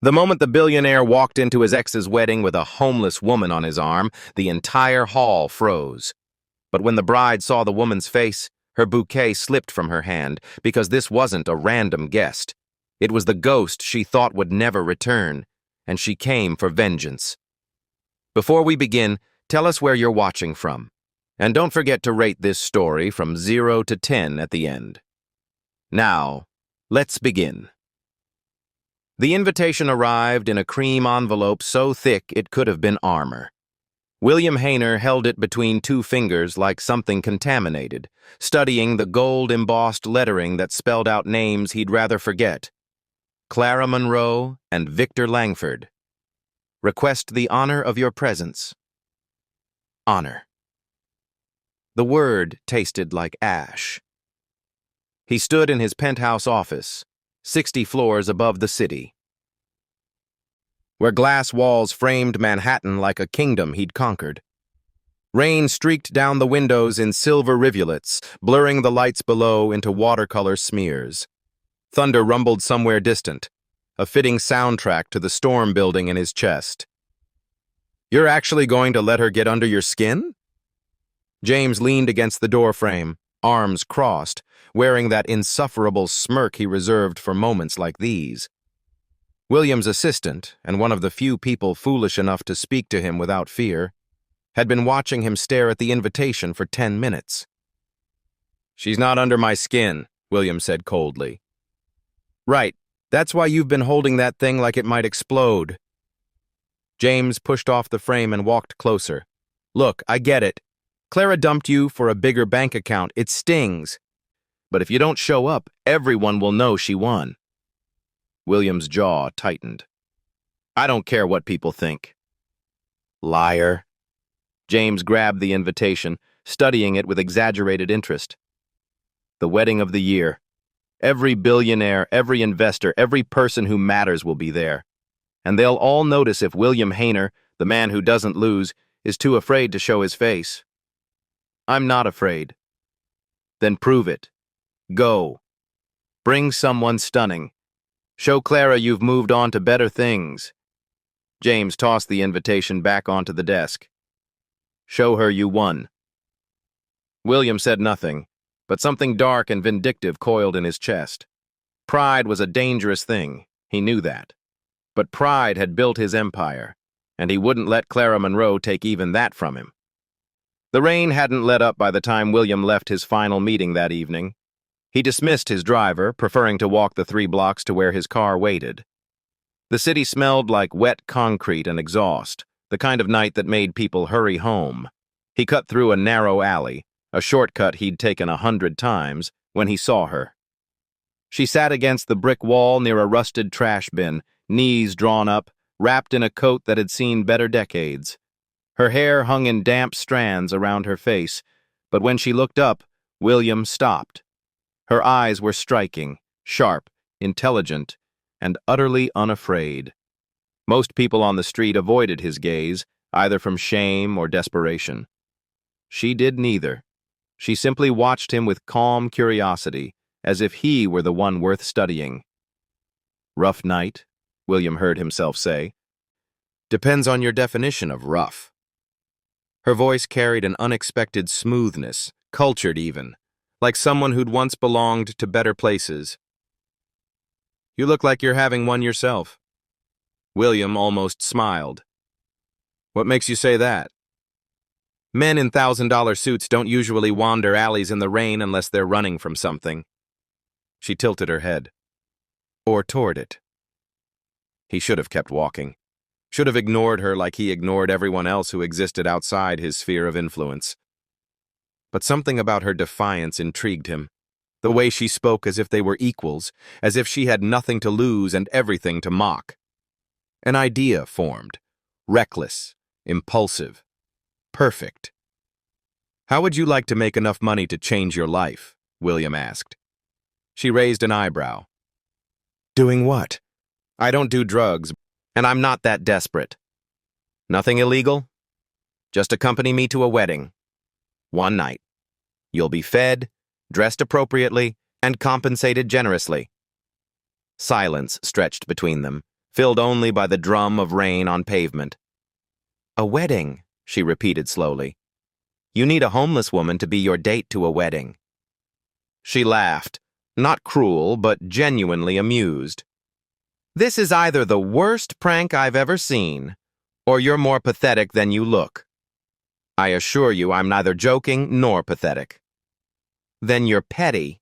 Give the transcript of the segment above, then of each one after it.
The moment the billionaire walked into his ex's wedding with a homeless woman on his arm, the entire hall froze. But when the bride saw the woman's face, her bouquet slipped from her hand because this wasn't a random guest. It was the ghost she thought would never return, and she came for vengeance. Before we begin, tell us where you're watching from. And don't forget to rate this story from 0 to 10 at the end. Now, let's begin. The invitation arrived in a cream envelope so thick it could have been armor. William Hayner held it between two fingers like something contaminated, studying the gold-embossed lettering that spelled out names he'd rather forget. Clara Monroe and Victor Langford. Request the honor of your presence. Honor. The word tasted like ash. He stood in his penthouse office, 60 floors above the city, where glass walls framed Manhattan like a kingdom he'd conquered. Rain streaked down the windows in silver rivulets, blurring the lights below into watercolor smears. Thunder rumbled somewhere distant, a fitting soundtrack to the storm building in his chest. "You're actually going to let her get under your skin?" James leaned against the doorframe, arms crossed, wearing that insufferable smirk he reserved for moments like these. William's assistant, and one of the few people foolish enough to speak to him without fear, had been watching him stare at the invitation for 10 minutes. "She's not under my skin," William said coldly. "Right, that's why you've been holding that thing like it might explode." James pushed off the frame and walked closer. "Look, I get it. Clara dumped you for a bigger bank account. It stings. But if you don't show up, everyone will know she won." William's jaw tightened. "I don't care what people think." Liar. James grabbed the invitation, studying it with exaggerated interest. The wedding of the year. Every billionaire, every investor, every person who matters will be there. And they'll all notice if William Hayner, the man who doesn't lose, is too afraid to show his face. "I'm not afraid." "Then prove it. Go. Bring someone stunning. Show Clara you've moved on to better things." James tossed the invitation back onto the desk. "Show her you won." William said nothing, but something dark and vindictive coiled in his chest. Pride was a dangerous thing, he knew that. But pride had built his empire, and he wouldn't let Clara Monroe take even that from him. The rain hadn't let up by the time William left his final meeting that evening. He dismissed his driver, preferring to walk the 3 blocks to where his car waited. The city smelled like wet concrete and exhaust, the kind of night that made people hurry home. He cut through a narrow alley, a shortcut he'd taken 100 times, when he saw her. She sat against the brick wall near a rusted trash bin, knees drawn up, wrapped in a coat that had seen better decades. Her hair hung in damp strands around her face, but when she looked up, William stopped. Her eyes were striking, sharp, intelligent, and utterly unafraid. Most people on the street avoided his gaze, either from shame or desperation. She did neither. She simply watched him with calm curiosity, as if he were the one worth studying. "Rough night," William heard himself say. "Depends on your definition of rough." Her voice carried an unexpected smoothness, cultured even, like someone who'd once belonged to better places. "You look like you're having one yourself." William almost smiled. "What makes you say that?" "Men in $1,000 suits don't usually wander alleys in the rain unless they're running from something." She tilted her head. "Or toward it." He should have kept walking. Should have ignored her like he ignored everyone else who existed outside his sphere of influence. But something about her defiance intrigued him. The way she spoke as if they were equals, as if she had nothing to lose and everything to mock. An idea formed. Reckless, impulsive, perfect. "How would you like to make enough money to change your life?" William asked. She raised an eyebrow. "Doing what?" "I don't do drugs, and I'm not that desperate." "Nothing illegal?" "Just accompany me to a wedding. One night. You'll be fed, dressed appropriately, and compensated generously." Silence stretched between them, filled only by the drum of rain on pavement. "A wedding," she repeated slowly. "You need a homeless woman to be your date to a wedding." She laughed, not cruel, but genuinely amused. "This is either the worst prank I've ever seen, or you're more pathetic than you look. I assure you I'm neither joking nor pathetic." "Then you're petty."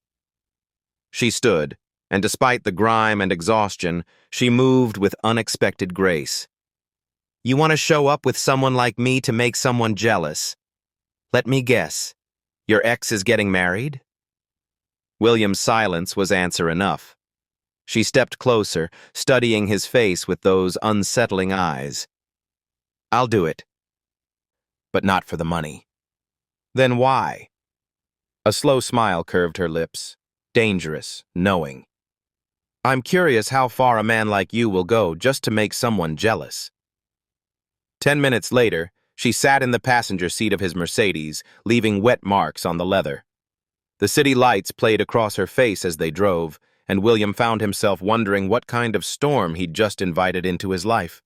She stood, and despite the grime and exhaustion, she moved with unexpected grace. "You want to show up with someone like me to make someone jealous. Let me guess, your ex is getting married?" William's silence was answer enough. She stepped closer, studying his face with those unsettling eyes. "I'll do it. But not for the money." "Then why?" A slow smile curved her lips, dangerous, knowing. "I'm curious how far a man like you will go just to make someone jealous." 10 minutes later, she sat in the passenger seat of his Mercedes, leaving wet marks on the leather. The city lights played across her face as they drove, and William found himself wondering what kind of storm he'd just invited into his life.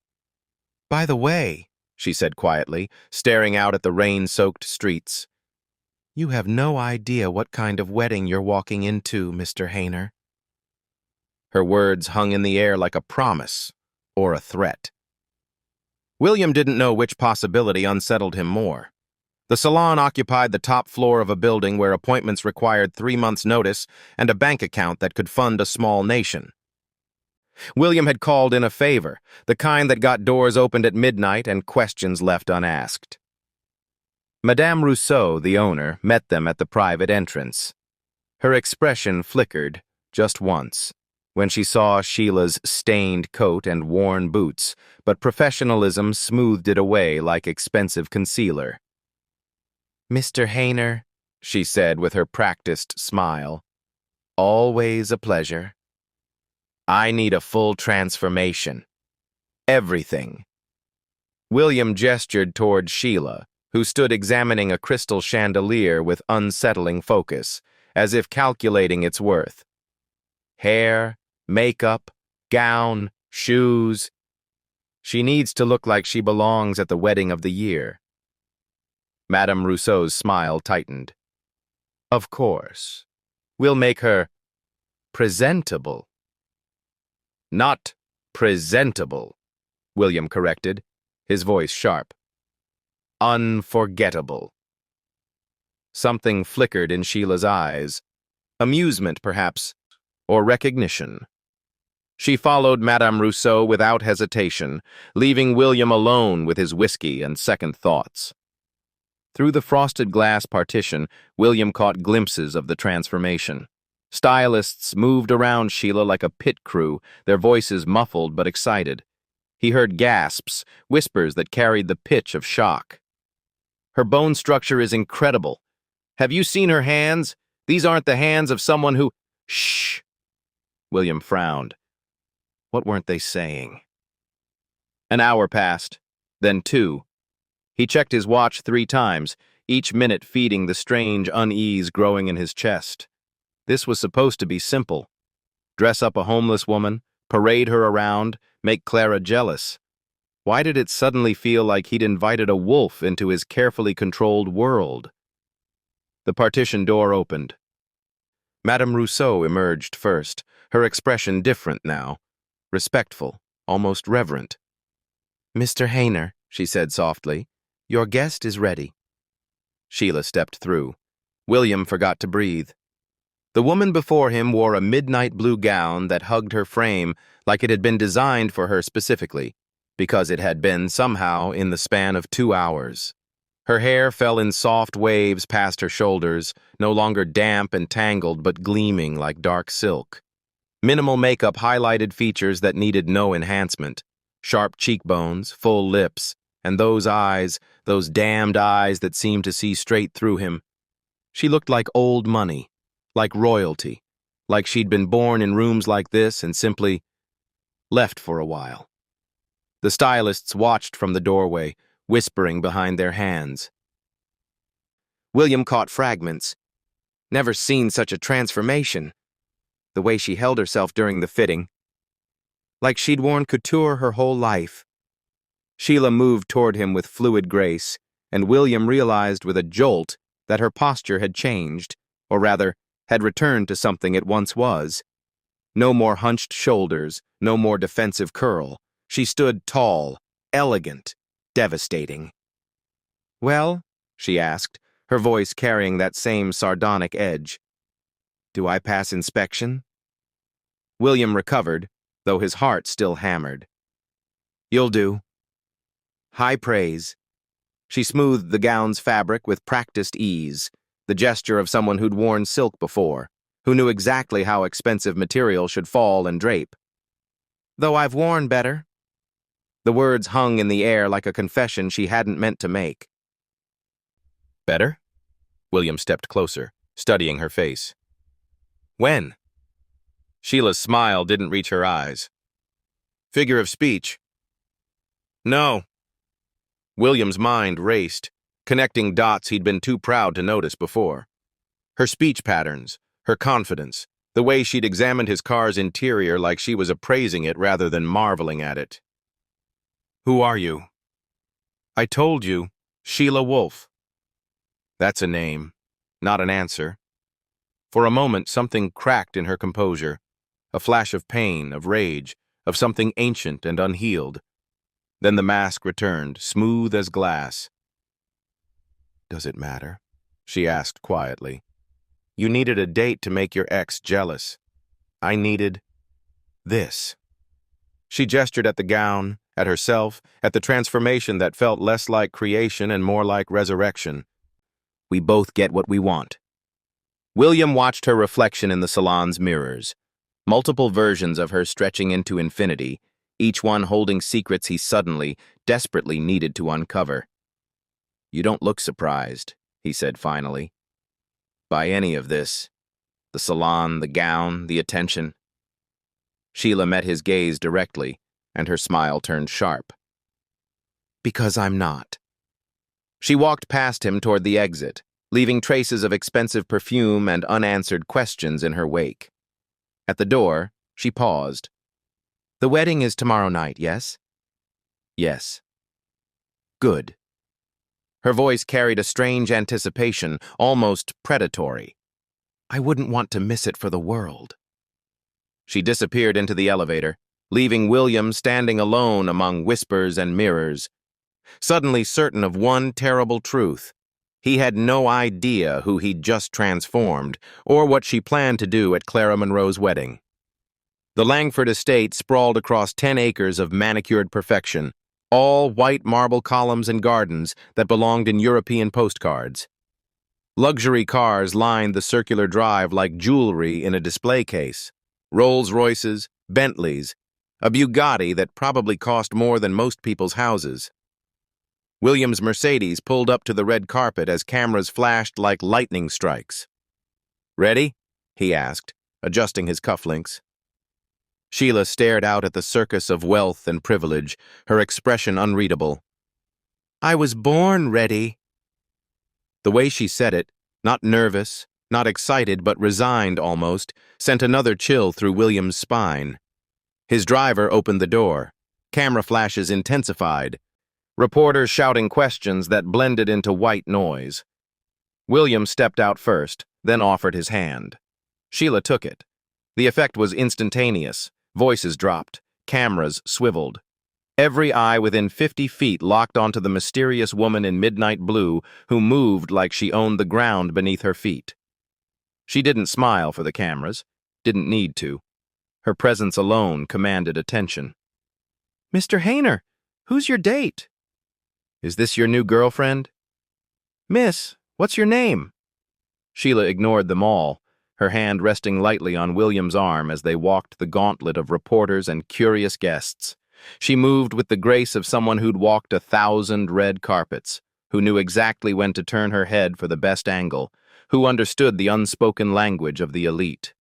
"By the way," she said quietly, staring out at the rain-soaked streets, "you have no idea what kind of wedding you're walking into, Mr. Hayner." Her words hung in the air like a promise or a threat. William didn't know which possibility unsettled him more. The salon occupied the top floor of a building where appointments required 3 months' notice and a bank account that could fund a small nation. William had called in a favor, the kind that got doors opened at midnight and questions left unasked. Madame Rousseau, the owner, met them at the private entrance. Her expression flickered, just once, when she saw Sheila's stained coat and worn boots, but professionalism smoothed it away like expensive concealer. "Mr. Hayner," she said with her practiced smile, "always a pleasure. I need a full transformation. Everything." William gestured toward Sheila, who stood examining a crystal chandelier with unsettling focus, as if calculating its worth. Hair, makeup, gown, shoes. She needs to look like she belongs at the wedding of the year. Madame Rousseau's smile tightened. "Of course. We'll make her presentable." "Not presentable," William corrected, his voice sharp. "Unforgettable." Something flickered in Sheila's eyes. Amusement, perhaps, or recognition. She followed Madame Rousseau without hesitation, leaving William alone with his whiskey and second thoughts. Through the frosted glass partition, William caught glimpses of the transformation. Stylists moved around Sheila like a pit crew, their voices muffled but excited. He heard gasps, whispers that carried the pitch of shock. "Her bone structure is incredible. Have you seen her hands? These aren't the hands of someone who—" "Shh!" William frowned. What weren't they saying? An hour passed, then 2. He checked his watch 3 times, each minute feeding the strange unease growing in his chest. This was supposed to be simple. Dress up a homeless woman, parade her around, make Clara jealous. Why did it suddenly feel like he'd invited a wolf into his carefully controlled world? The partition door opened. Madame Rousseau emerged first, her expression different now, respectful, almost reverent. "Mr. Hayner," she said softly, "your guest is ready." Sheila stepped through. William forgot to breathe. The woman before him wore a midnight blue gown that hugged her frame like it had been designed for her specifically, because it had been somehow in the span of 2 hours. Her hair fell in soft waves past her shoulders, no longer damp and tangled but gleaming like dark silk. Minimal makeup highlighted features that needed no enhancement. Sharp cheekbones, full lips, and those eyes, those damned eyes that seemed to see straight through him. She looked like old money, like royalty, like she'd been born in rooms like this and simply left for a while. The stylists watched from the doorway, whispering behind their hands. William caught fragments. Never seen such a transformation. The way she held herself during the fitting. like she'd worn couture her whole life. Sheila moved toward him with fluid grace, and William realized with a jolt that her posture had changed, or rather, had returned to something it once was. No more hunched shoulders, no more defensive curl. She stood tall, elegant, devastating. "Well?" she asked, her voice carrying that same sardonic edge. "Do I pass inspection?" William recovered, though his heart still hammered. "You'll do." High praise. She smoothed the gown's fabric with practiced ease, the gesture of someone who'd worn silk before, who knew exactly how expensive material should fall and drape. "Though I've worn better." The words hung in the air like a confession she hadn't meant to make. "Better?" William stepped closer, studying her face. "When?" Sheila's smile didn't reach her eyes. "Figure of speech." "No." William's mind raced, connecting dots he'd been too proud to notice before. Her speech patterns, her confidence, the way she'd examined his car's interior like she was appraising it rather than marveling at it. "Who are you?" "I told you, Sheila Wolfe." That's a name, not an answer. For a moment, something cracked in her composure, a flash of pain, of rage, of something ancient and unhealed. Then the mask returned, smooth as glass. "Does it matter?" she asked quietly. "You needed a date to make your ex jealous. I needed this." She gestured at the gown, at herself, at the transformation that felt less like creation and more like resurrection. "We both get what we want." William watched her reflection in the salon's mirrors, multiple versions of her stretching into infinity, each one holding secrets he suddenly, desperately needed to uncover. "You don't look surprised," he said finally, "by any of this. The salon, the gown, the attention." Sheila met his gaze directly, and her smile turned sharp. "Because I'm not." She walked past him toward the exit, leaving traces of expensive perfume and unanswered questions in her wake. At the door, she paused. "The wedding is tomorrow night, yes?" "Yes." "Good." Her voice carried a strange anticipation, almost predatory. "I wouldn't want to miss it for the world." She disappeared into the elevator, leaving William standing alone among whispers and mirrors, suddenly certain of one terrible truth. He had no idea who he'd just transformed, or what she planned to do at Clara Monroe's wedding. The Langford estate sprawled across 10 acres of manicured perfection, all white marble columns and gardens that belonged in European postcards. Luxury cars lined the circular drive like jewelry in a display case. Rolls-Royces, Bentleys, a Bugatti that probably cost more than most people's houses. William's Mercedes pulled up to the red carpet as cameras flashed like lightning strikes. "Ready?" he asked, adjusting his cufflinks. Sheila stared out at the circus of wealth and privilege, her expression unreadable. "I was born ready." The way she said it, not nervous, not excited, but resigned almost, sent another chill through William's spine. His driver opened the door. Camera flashes intensified. Reporters shouting questions that blended into white noise. William stepped out first, then offered his hand. Sheila took it. The effect was instantaneous. Voices dropped. Cameras swiveled. Every eye within 50 feet locked onto the mysterious woman in midnight blue who moved like she owned the ground beneath her feet. She didn't smile for the cameras, didn't need to. Her presence alone commanded attention. "Mr. Hayner, who's your date?" "Is this your new girlfriend?" "Miss, what's your name?" Sheila ignored them all, her hand resting lightly on William's arm as they walked the gauntlet of reporters and curious guests. She moved with the grace of someone who'd walked 1,000 red carpets, who knew exactly when to turn her head for the best angle, who understood the unspoken language of the elite.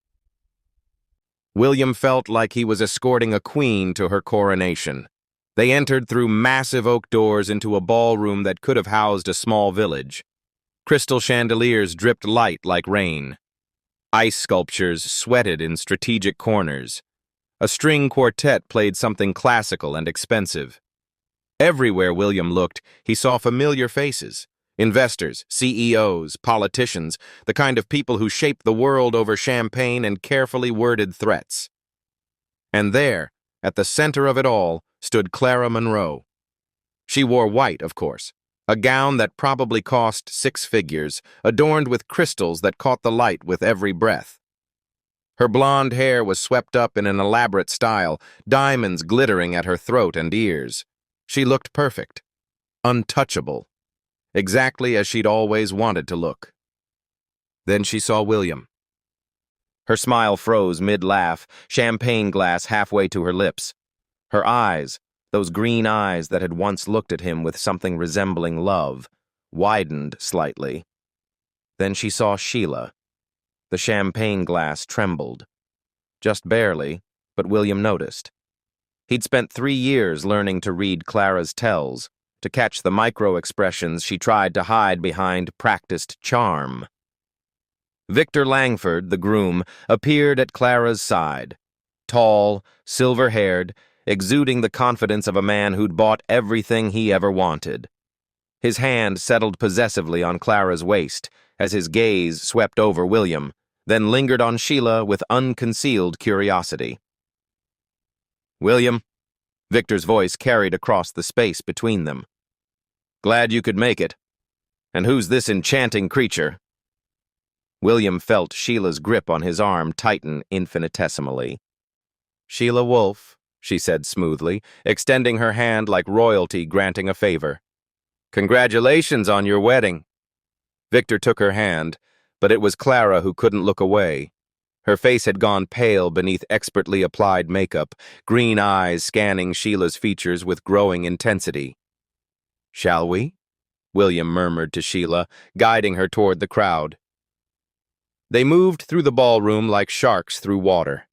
William felt like he was escorting a queen to her coronation. They entered through massive oak doors into a ballroom that could have housed a small village. Crystal chandeliers dripped light like rain. Ice sculptures sweated in strategic corners. A string quartet played something classical and expensive. Everywhere William looked, he saw familiar faces. Investors, CEOs, politicians, the kind of people who shape the world over champagne and carefully worded threats. And there, at the center of it all, stood Clara Monroe. She wore white, of course, a gown that probably cost 6 figures, adorned with crystals that caught the light with every breath. Her blonde hair was swept up in an elaborate style, diamonds glittering at her throat and ears. She looked perfect, untouchable, exactly as she'd always wanted to look. Then she saw William. Her smile froze mid-laugh, champagne glass halfway to her lips. Her eyes, those green eyes that had once looked at him with something resembling love, widened slightly. Then she saw Sheila. The champagne glass trembled. Just barely, but William noticed. He'd spent 3 years learning to read Clara's tells, to catch the micro-expressions she tried to hide behind practiced charm. Victor Langford, the groom, appeared at Clara's side, tall, silver-haired, exuding the confidence of a man who'd bought everything he ever wanted. His hand settled possessively on Clara's waist as his gaze swept over William, then lingered on Sheila with unconcealed curiosity. "William," Victor's voice carried across the space between them. "Glad you could make it. And who's this enchanting creature?" William felt Sheila's grip on his arm tighten infinitesimally. "Sheila Wolfe," she said smoothly, extending her hand like royalty granting a favor. "Congratulations on your wedding." Victor took her hand, but it was Clara who couldn't look away. Her face had gone pale beneath expertly applied makeup, green eyes scanning Sheila's features with growing intensity. "Shall we?" William murmured to Sheila, guiding her toward the crowd. They moved through the ballroom like sharks through water.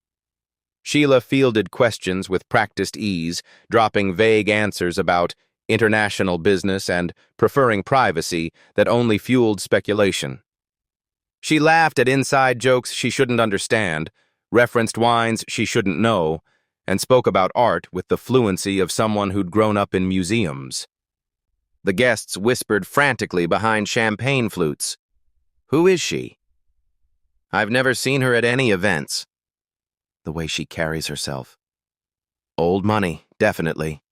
Sheila fielded questions with practiced ease, dropping vague answers about international business and preferring privacy that only fueled speculation. She laughed at inside jokes she shouldn't understand, referenced wines she shouldn't know, and spoke about art with the fluency of someone who'd grown up in museums. The guests whispered frantically behind champagne flutes. "Who is she?" "I've never seen her at any events." "The way she carries herself." "Old money, definitely."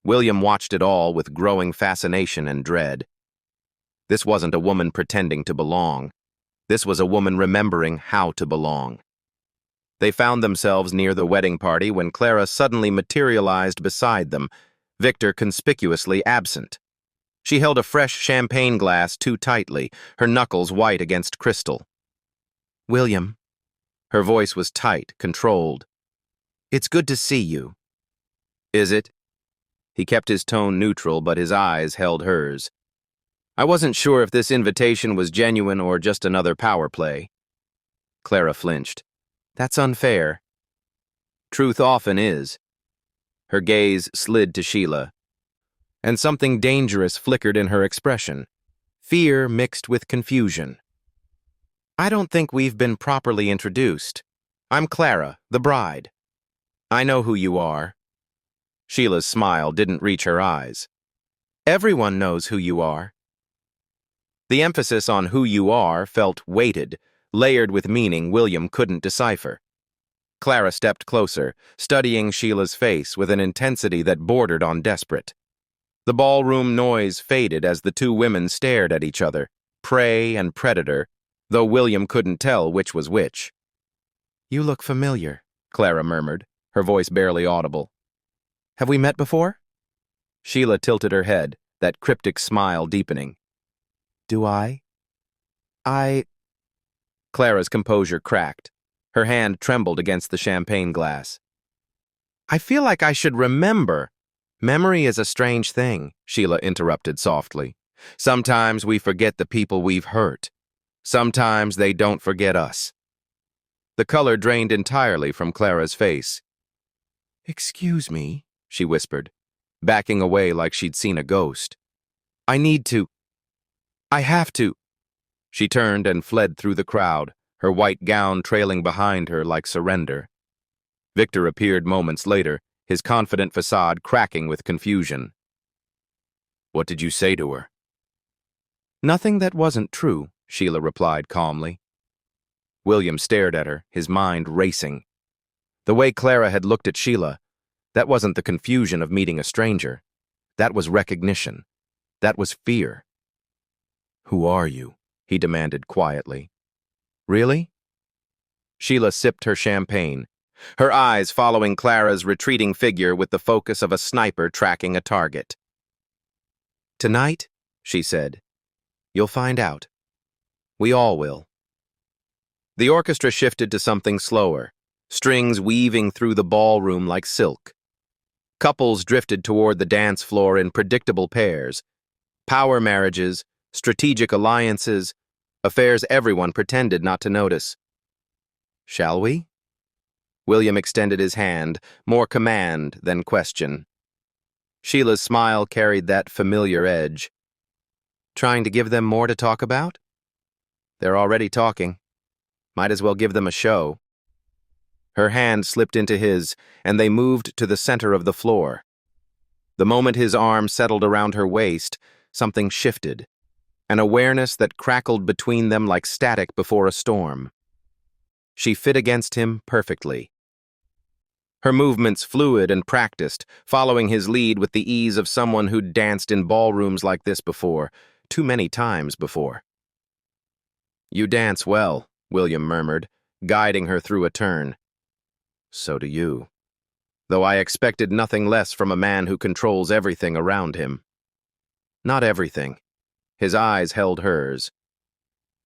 William watched it all with growing fascination and dread. This wasn't a woman pretending to belong. This was a woman remembering how to belong. They found themselves near the wedding party when Clara suddenly materialized beside them, Victor conspicuously absent. She held a fresh champagne glass too tightly, her knuckles white against crystal. "William." Her voice was tight, controlled. "It's good to see you." "Is it?" He kept his tone neutral, but his eyes held hers. "I wasn't sure if this invitation was genuine or just another power play." Clara flinched. "That's unfair." "Truth often is." Her gaze slid to Sheila, and something dangerous flickered in her expression. Fear mixed with confusion. "I don't think we've been properly introduced. I'm Clara, the bride." "I know who you are." Sheila's smile didn't reach her eyes. "Everyone knows who you are." The emphasis on who you are felt weighted, layered with meaning William couldn't decipher. Clara stepped closer, studying Sheila's face with an intensity that bordered on desperate. The ballroom noise faded as the two women stared at each other, prey and predator, though William couldn't tell which was which. "You look familiar," Clara murmured, her voice barely audible. "Have we met before?" Sheila tilted her head, that cryptic smile deepening. "Do I?" Clara's composure cracked. Her hand trembled against the champagne glass. "I feel like I should remember." "Memory is a strange thing," Sheila interrupted softly. "Sometimes we forget the people we've hurt. Sometimes they don't forget us." The color drained entirely from Clara's face. "Excuse me," she whispered, backing away like she'd seen a ghost. "I have to." She turned and fled through the crowd, her white gown trailing behind her like surrender. Victor appeared moments later, his confident facade cracking with confusion. "What did you say to her?" "Nothing that wasn't true," Sheila replied calmly. William stared at her, his mind racing. The way Clara had looked at Sheila, that wasn't the confusion of meeting a stranger. That was recognition. That was fear. "Who are you?" he demanded quietly. "Really?" Sheila sipped her champagne, her eyes following Clara's retreating figure with the focus of a sniper tracking a target. "Tonight," she said, "you'll find out. We all will." The orchestra shifted to something slower, strings weaving through the ballroom like silk. Couples drifted toward the dance floor in predictable pairs. Power marriages, strategic alliances, affairs everyone pretended not to notice. "Shall we?" William extended his hand, more command than question. Sheila's smile carried that familiar edge. "Trying to give them more to talk about?" "They're already talking. Might as well give them a show." Her hand slipped into his, and they moved to the center of the floor. The moment his arm settled around her waist, something shifted, an awareness that crackled between them like static before a storm. She fit against him perfectly. Her movements fluid and practiced, following his lead with the ease of someone who'd danced in ballrooms like this before, too many times before. "You dance well," William murmured, guiding her through a turn. "So do you. Though I expected nothing less from a man who controls everything around him." "Not everything." His eyes held hers.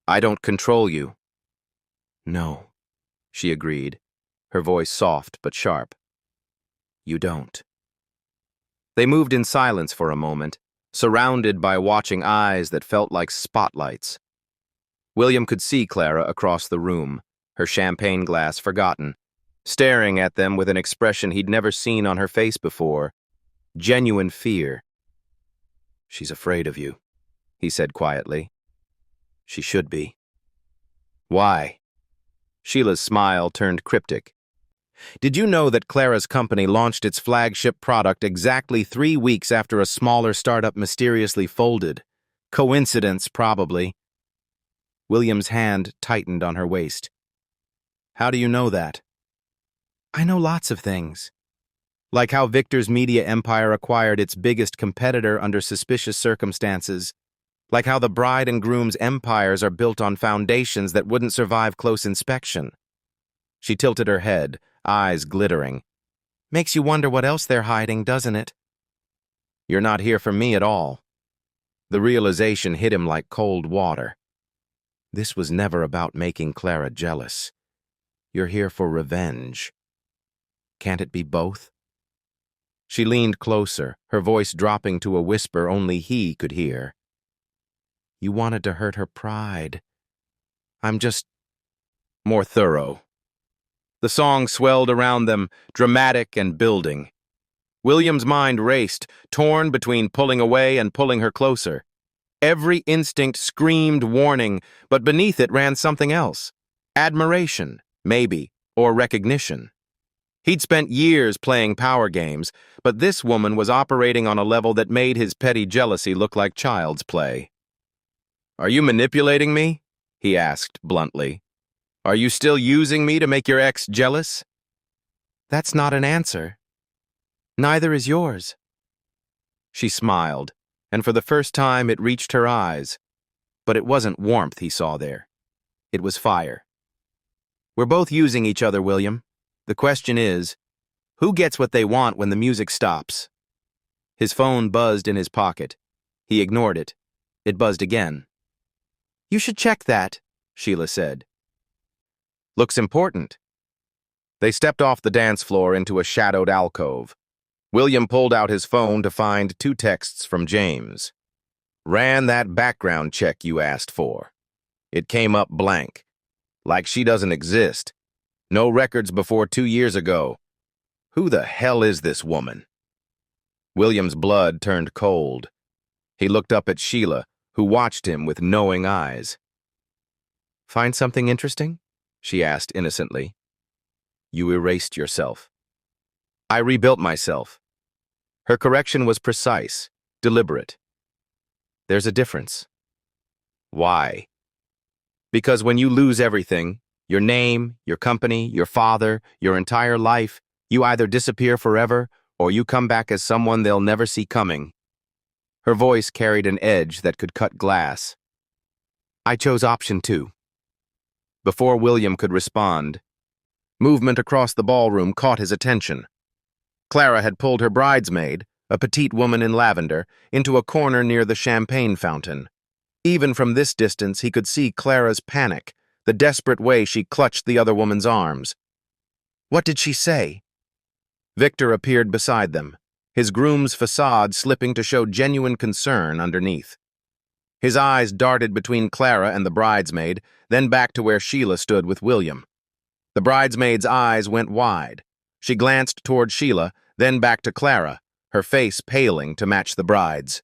"I don't control you." "No," she agreed, her voice soft but sharp. "You don't." They moved in silence for a moment, surrounded by watching eyes that felt like spotlights. William could see Clara across the room, her champagne glass forgotten, staring at them with an expression he'd never seen on her face before, genuine fear. "She's afraid of you," he said quietly. "She should be." "Why?" Sheila's smile turned cryptic. "Did you know that Clara's company launched its flagship product exactly 3 weeks after a smaller startup mysteriously folded? Coincidence, probably." William's hand tightened on her waist. "How do you know that?" "I know lots of things. Like how Victor's media empire acquired its biggest competitor under suspicious circumstances. Like how the bride and groom's empires are built on foundations that wouldn't survive close inspection." She tilted her head, eyes glittering. "Makes you wonder what else they're hiding, doesn't it?" "You're not here for me at all." The realization hit him like cold water. This was never about making Clara jealous. You're here for revenge. Can't it be both? She leaned closer, her voice dropping to a whisper only he could hear. "You wanted to hurt her pride. I'm just more thorough." The song swelled around them, dramatic and building. William's mind raced, torn between pulling away and pulling her closer. Every instinct screamed warning, but beneath it ran something else. Admiration, maybe, or recognition. He'd spent years playing power games, but this woman was operating on a level that made his petty jealousy look like child's play. "Are you manipulating me?" he asked bluntly. "Are you still using me to make your ex jealous?" "That's not an answer. Neither is yours." She smiled, and for the first time it reached her eyes. But it wasn't warmth he saw there. It was fire. "We're both using each other, William. The question is, who gets what they want when the music stops?" His phone buzzed in his pocket. He ignored it. It buzzed again. "You should check that," Sheila said. "Looks important." They stepped off the dance floor into a shadowed alcove. William pulled out his phone to find 2 texts from James. "Ran that background check you asked for. It came up blank. Like she doesn't exist. No records before 2 years ago. Who the hell is this woman?" William's blood turned cold. He looked up at Sheila, who watched him with knowing eyes. "Find something interesting?" she asked innocently. You erased yourself. I rebuilt myself. Her correction was precise, deliberate. There's a difference. Why? Because when you lose everything, your name, your company, your father, your entire life, you either disappear forever or you come back as someone they'll never see coming. Her voice carried an edge that could cut glass. I chose option 2. Before William could respond, movement across the ballroom caught his attention. Clara had pulled her bridesmaid, a petite woman in lavender, into a corner near the champagne fountain. Even from this distance, he could see Clara's panic, the desperate way she clutched the other woman's arms. What did she say? Victor appeared beside them, his groom's facade slipping to show genuine concern underneath. His eyes darted between Clara and the bridesmaid, then back to where Sheila stood with William. The bridesmaid's eyes went wide. She glanced toward Sheila, then back to Clara, her face paling to match the bride's.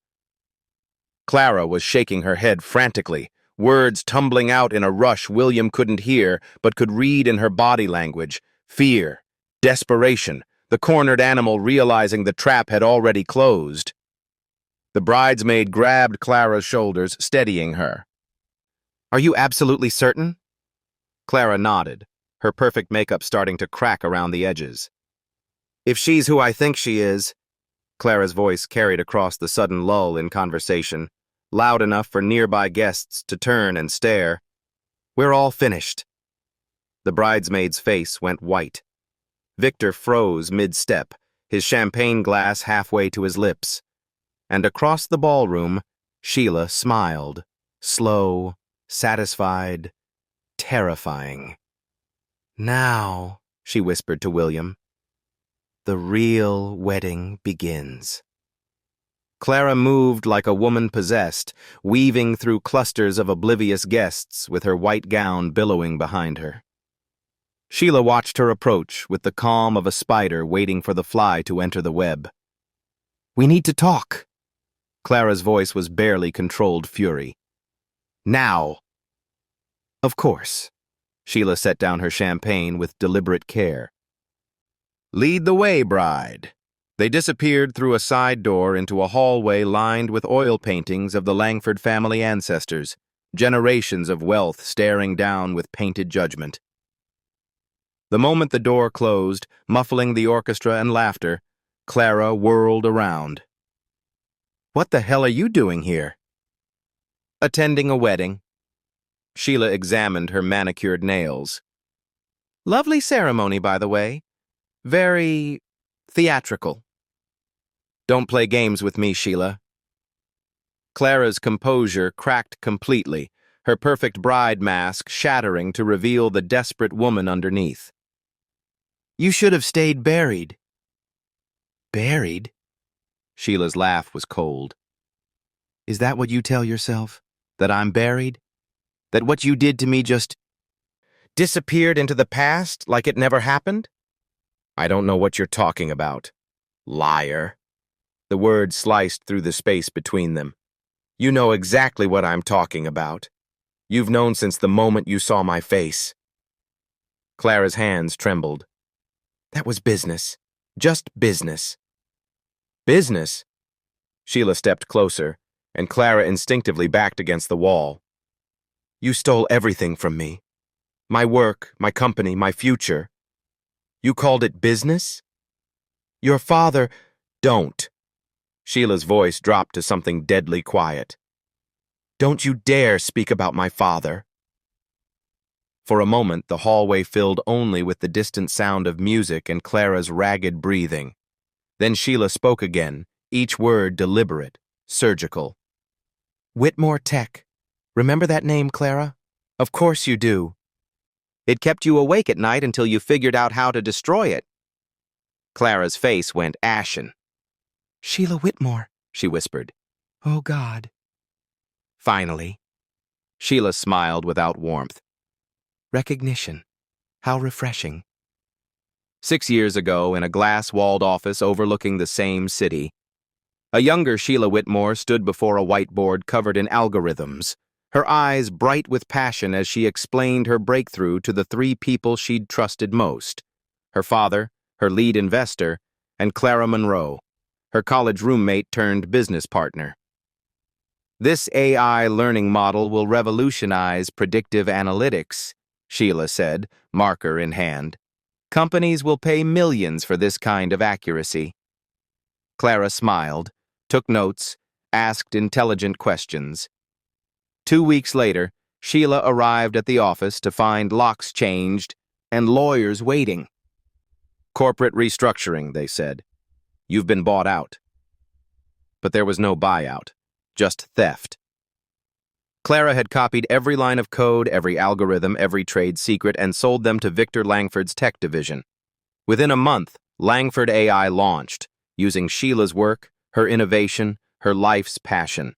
Clara was shaking her head frantically, words tumbling out in a rush William couldn't hear but could read in her body language. Fear, desperation, the cornered animal realizing the trap had already closed. The bridesmaid grabbed Clara's shoulders, steadying her. Are you absolutely certain? Clara nodded, her perfect makeup starting to crack around the edges. If she's who I think she is, Clara's voice carried across the sudden lull in conversation, loud enough for nearby guests to turn and stare. We're all finished. The bridesmaid's face went white. Victor froze mid-step, his champagne glass halfway to his lips. And across the ballroom, Sheila smiled, slow, satisfied, terrifying. Now, she whispered to William, the real wedding begins. Clara moved like a woman possessed, weaving through clusters of oblivious guests with her white gown billowing behind her. Sheila watched her approach with the calm of a spider waiting for the fly to enter the web. We need to talk. Clara's voice was barely controlled fury. Now. Of course. Sheila set down her champagne with deliberate care. Lead the way, bride. They disappeared through a side door into a hallway lined with oil paintings of the Langford family ancestors, generations of wealth staring down with painted judgment. The moment the door closed, muffling the orchestra and laughter, Clara whirled around. What the hell are you doing here? Attending a wedding. Sheila examined her manicured nails. Lovely ceremony, by the way. Very theatrical. Don't play games with me, Sheila. Clara's composure cracked completely, her perfect bride mask shattering to reveal the desperate woman underneath. You should have stayed buried. Buried? Sheila's laugh was cold. Is that what you tell yourself? That I'm buried? That what you did to me just disappeared into the past like it never happened? I don't know what you're talking about. Liar. The word sliced through the space between them. You know exactly what I'm talking about. You've known since the moment you saw my face. Clara's hands trembled. That was business. Just business. Business? Sheila stepped closer, and Clara instinctively backed against the wall. You stole everything from me. My work, my company, my future. You called it business? Your father... Don't. Sheila's voice dropped to something deadly quiet. Don't you dare speak about my father. For a moment, the hallway filled only with the distant sound of music and Clara's ragged breathing. Then Sheila spoke again, each word deliberate, surgical. Whitmore Tech. Remember that name, Clara? Of course you do. It kept you awake at night until you figured out how to destroy it. Clara's face went ashen. Sheila Whitmore, she whispered. Oh, God. Finally. Sheila smiled without warmth. Recognition. How refreshing. 6 years ago, in a glass-walled office overlooking the same city, a younger Sheila Whitmore stood before a whiteboard covered in algorithms, her eyes bright with passion as she explained her breakthrough to the 3 people she'd trusted most, her father, her lead investor, and Clara Monroe, her college roommate turned business partner. This AI learning model will revolutionize predictive analytics, Sheila said, marker in hand. Companies will pay millions for this kind of accuracy. Clara smiled, took notes, asked intelligent questions. 2 weeks later, Sheila arrived at the office to find locks changed and lawyers waiting. Corporate restructuring, they said. You've been bought out. But there was no buyout, just theft. Clara had copied every line of code, every algorithm, every trade secret, and sold them to Victor Langford's tech division. Within a month, Langford AI launched, using Sheila's work, her innovation, her life's passion.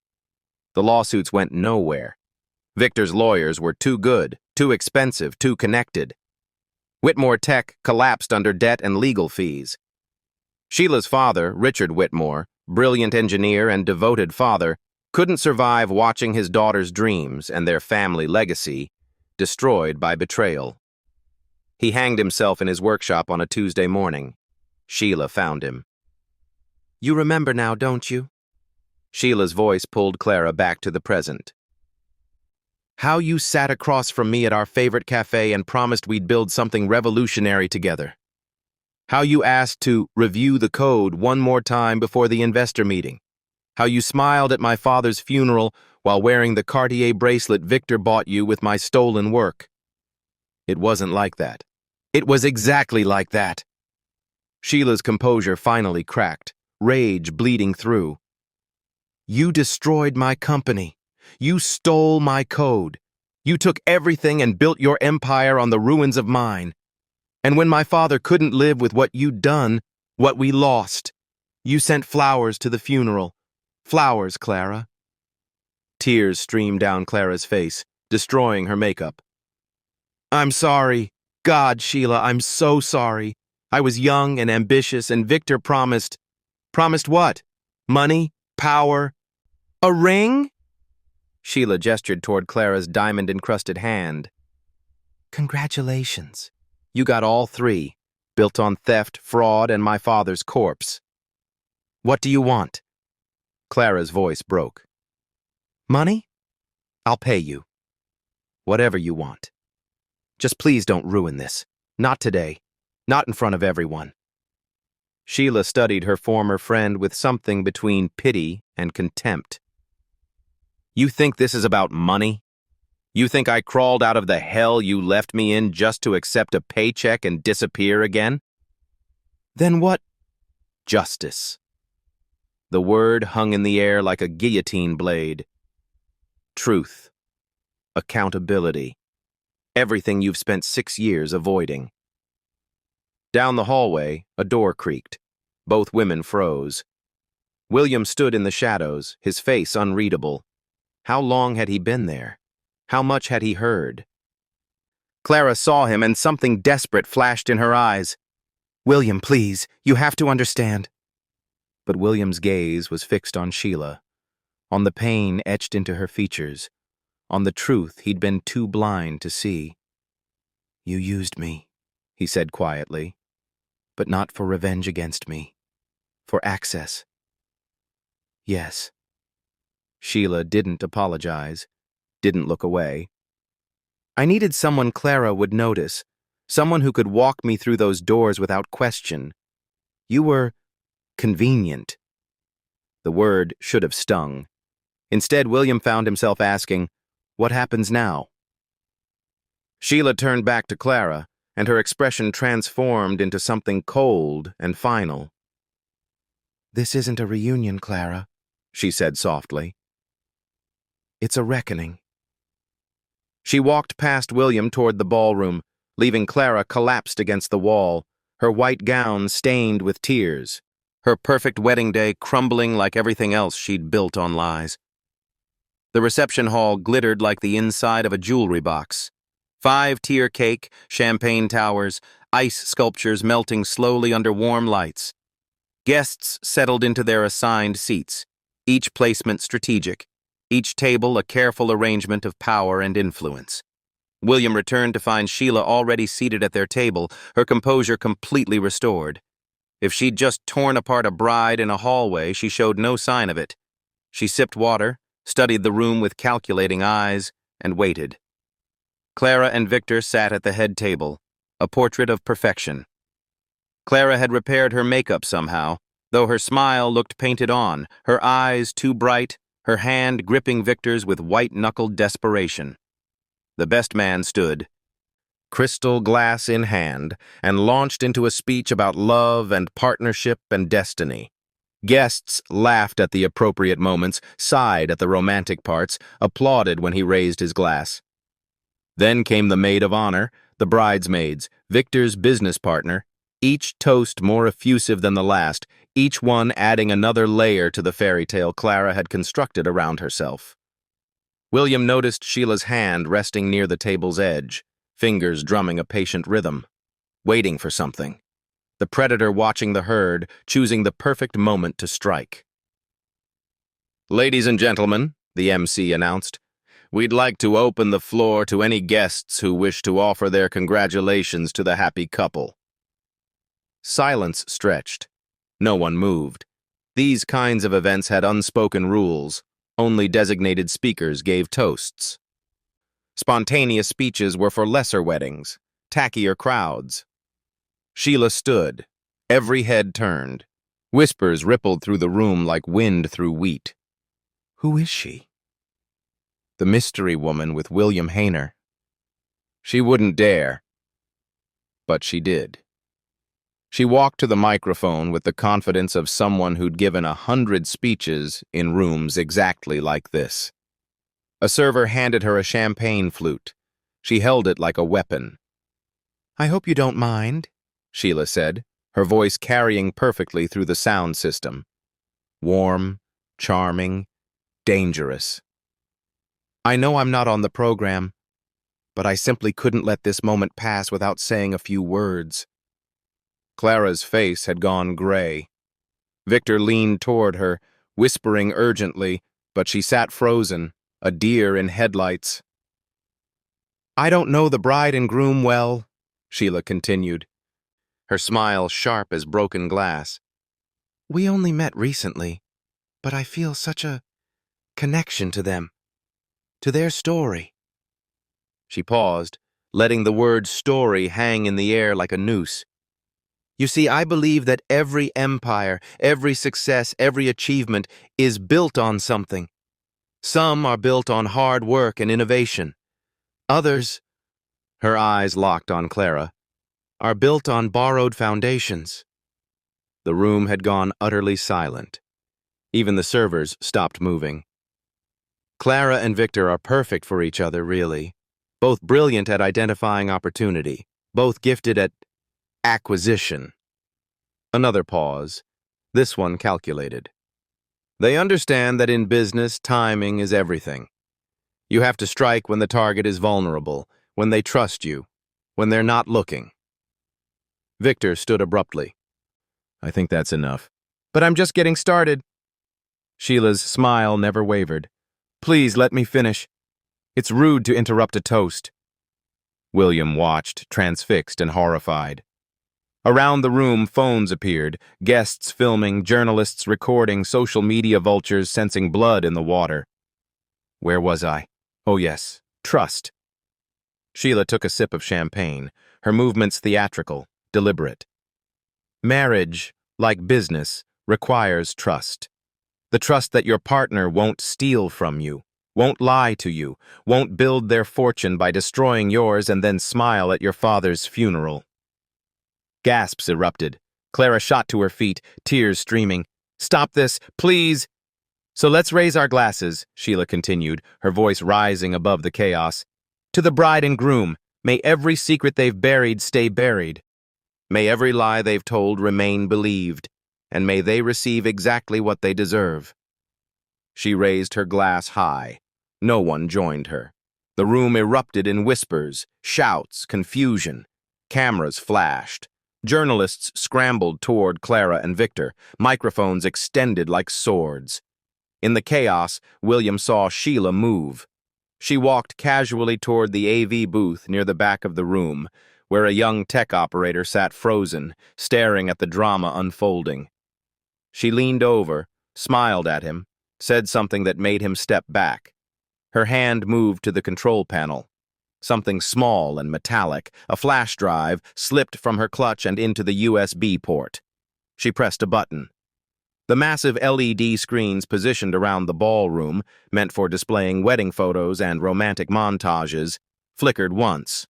The lawsuits went nowhere. Victor's lawyers were too good, too expensive, too connected. Whitmore Tech collapsed under debt and legal fees. Sheila's father, Richard Whitmore, brilliant engineer and devoted father, couldn't survive watching his daughter's dreams and their family legacy destroyed by betrayal. He hanged himself in his workshop on a Tuesday morning. Sheila found him. You remember now, don't you? Sheila's voice pulled Clara back to the present. How you sat across from me at our favorite cafe and promised we'd build something revolutionary together. How you asked to review the code one more time before the investor meeting. How you smiled at my father's funeral while wearing the Cartier bracelet Victor bought you with my stolen work. It wasn't like that. It was exactly like that. Sheila's composure finally cracked, rage bleeding through. You destroyed my company. You stole my code. You took everything and built your empire on the ruins of mine. And when my father couldn't live with what you'd done, what we lost, you sent flowers to the funeral. Flowers, Clara. Tears streamed down Clara's face, destroying her makeup. I'm sorry. God, Sheila, I'm so sorry. I was young and ambitious, and Victor promised. Promised what? Money? Power? A ring? Sheila gestured toward Clara's diamond-encrusted hand. Congratulations. You got all three, built on theft, fraud, and my father's corpse. What do you want? Clara's voice broke. Money? I'll pay you. Whatever you want. Just please don't ruin this. Not today. Not in front of everyone. Sheila studied her former friend with something between pity and contempt. You think this is about money? You think I crawled out of the hell you left me in just to accept a paycheck and disappear again? Then what? Justice. The word hung in the air like a guillotine blade. Truth. Accountability. Everything you've spent 6 years avoiding. Down the hallway, a door creaked. Both women froze. William stood in the shadows, his face unreadable. How long had he been there? How much had he heard? Clara saw him, and something desperate flashed in her eyes. William, please, you have to understand. But William's gaze was fixed on Sheila, on the pain etched into her features, on the truth he'd been too blind to see. You used me, he said quietly, but not for revenge against me, for access. Yes. Sheila didn't apologize, didn't look away. I needed someone Clara would notice, someone who could walk me through those doors without question. You were convenient. The word should have stung. Instead, William found himself asking, what happens now? Sheila turned back to Clara, and her expression transformed into something cold and final. This isn't a reunion, Clara, she said softly. It's a reckoning. She walked past William toward the ballroom, leaving Clara collapsed against the wall, her white gown stained with tears, her perfect wedding day crumbling like everything else she'd built on lies. The reception hall glittered like the inside of a jewelry box. 5-tier cake, champagne towers, ice sculptures melting slowly under warm lights. Guests settled into their assigned seats, each placement strategic, each table a careful arrangement of power and influence. William returned to find Sheila already seated at their table, her composure completely restored. If she'd just torn apart a bride in a hallway, she showed no sign of it. She sipped water, studied the room with calculating eyes, and waited. Clara and Victor sat at the head table, a portrait of perfection. Clara had repaired her makeup somehow, though her smile looked painted on, her eyes too bright, her hand gripping Victor's with white-knuckled desperation. The best man stood, crystal glass in hand, and launched into a speech about love and partnership and destiny. Guests laughed at the appropriate moments, sighed at the romantic parts, applauded when he raised his glass. Then came the maid of honor, the bridesmaids, Victor's business partner, each toast more effusive than the last, each one adding another layer to the fairy tale Clara had constructed around herself. William noticed Sheila's hand resting near the table's edge, fingers drumming a patient rhythm, waiting for something. The predator watching the herd, choosing the perfect moment to strike. "Ladies and gentlemen," the MC announced, "we'd like to open the floor to any guests who wish to offer their congratulations to the happy couple." Silence stretched. No one moved. These kinds of events had unspoken rules. Only designated speakers gave toasts. Spontaneous speeches were for lesser weddings, tackier crowds. Sheila stood. Every head turned. Whispers rippled through the room like wind through wheat. Who is she? The mystery woman with William Hayner. She wouldn't dare. But she did. She walked to the microphone with the confidence of someone who'd given 100 speeches in rooms exactly like this. A server handed her a champagne flute. She held it like a weapon. "I hope you don't mind," Sheila said, her voice carrying perfectly through the sound system. Warm, charming, dangerous. "I know I'm not on the program, but I simply couldn't let this moment pass without saying a few words." Clara's face had gone gray. Victor leaned toward her, whispering urgently, but she sat frozen, a deer in headlights. "I don't know the bride and groom well," Sheila continued, her smile sharp as broken glass. "We only met recently, but I feel such a connection to them, to their story." She paused, letting the word story hang in the air like a noose. "You see, I believe that every empire, every success, every achievement is built on something. Some are built on hard work and innovation. Others," her eyes locked on Clara, "are built on borrowed foundations." The room had gone utterly silent. Even the servers stopped moving. Clara and Victor are perfect for each other, really. Both brilliant at identifying opportunity, both gifted at acquisition. Another pause, this one calculated. They understand that in business, timing is everything. You have to strike when the target is vulnerable, when they trust you, when they're not looking. Victor stood abruptly. "I think that's enough. But I'm just getting started." Sheila's smile never wavered. "Please let me finish. It's rude to interrupt a toast." William watched, transfixed and horrified. Around the room, phones appeared, guests filming, journalists recording, social media vultures sensing blood in the water. Where was I? Oh yes, trust. Sheila took a sip of champagne, her movements theatrical, deliberate. Marriage, like business, requires trust. The trust that your partner won't steal from you, won't lie to you, won't build their fortune by destroying yours and then smile at your father's funeral. Gasps erupted. Clara shot to her feet, tears streaming. "Stop this, please!" "So let's raise our glasses," Sheila continued, her voice rising above the chaos. "To the bride and groom, may every secret they've buried stay buried. May every lie they've told remain believed, and may they receive exactly what they deserve." She raised her glass high. No one joined her. The room erupted in whispers, shouts, confusion. Cameras flashed. Journalists scrambled toward Clara and Victor, microphones extended like swords. In the chaos, William saw Sheila move. She walked casually toward the AV booth near the back of the room, where a young tech operator sat frozen, staring at the drama unfolding. She leaned over, smiled at him, said something that made him step back. Her hand moved to the control panel. Something small and metallic, a flash drive, slipped from her clutch and into the USB port. She pressed a button. The massive LED screens positioned around the ballroom, meant for displaying wedding photos and romantic montages, flickered once,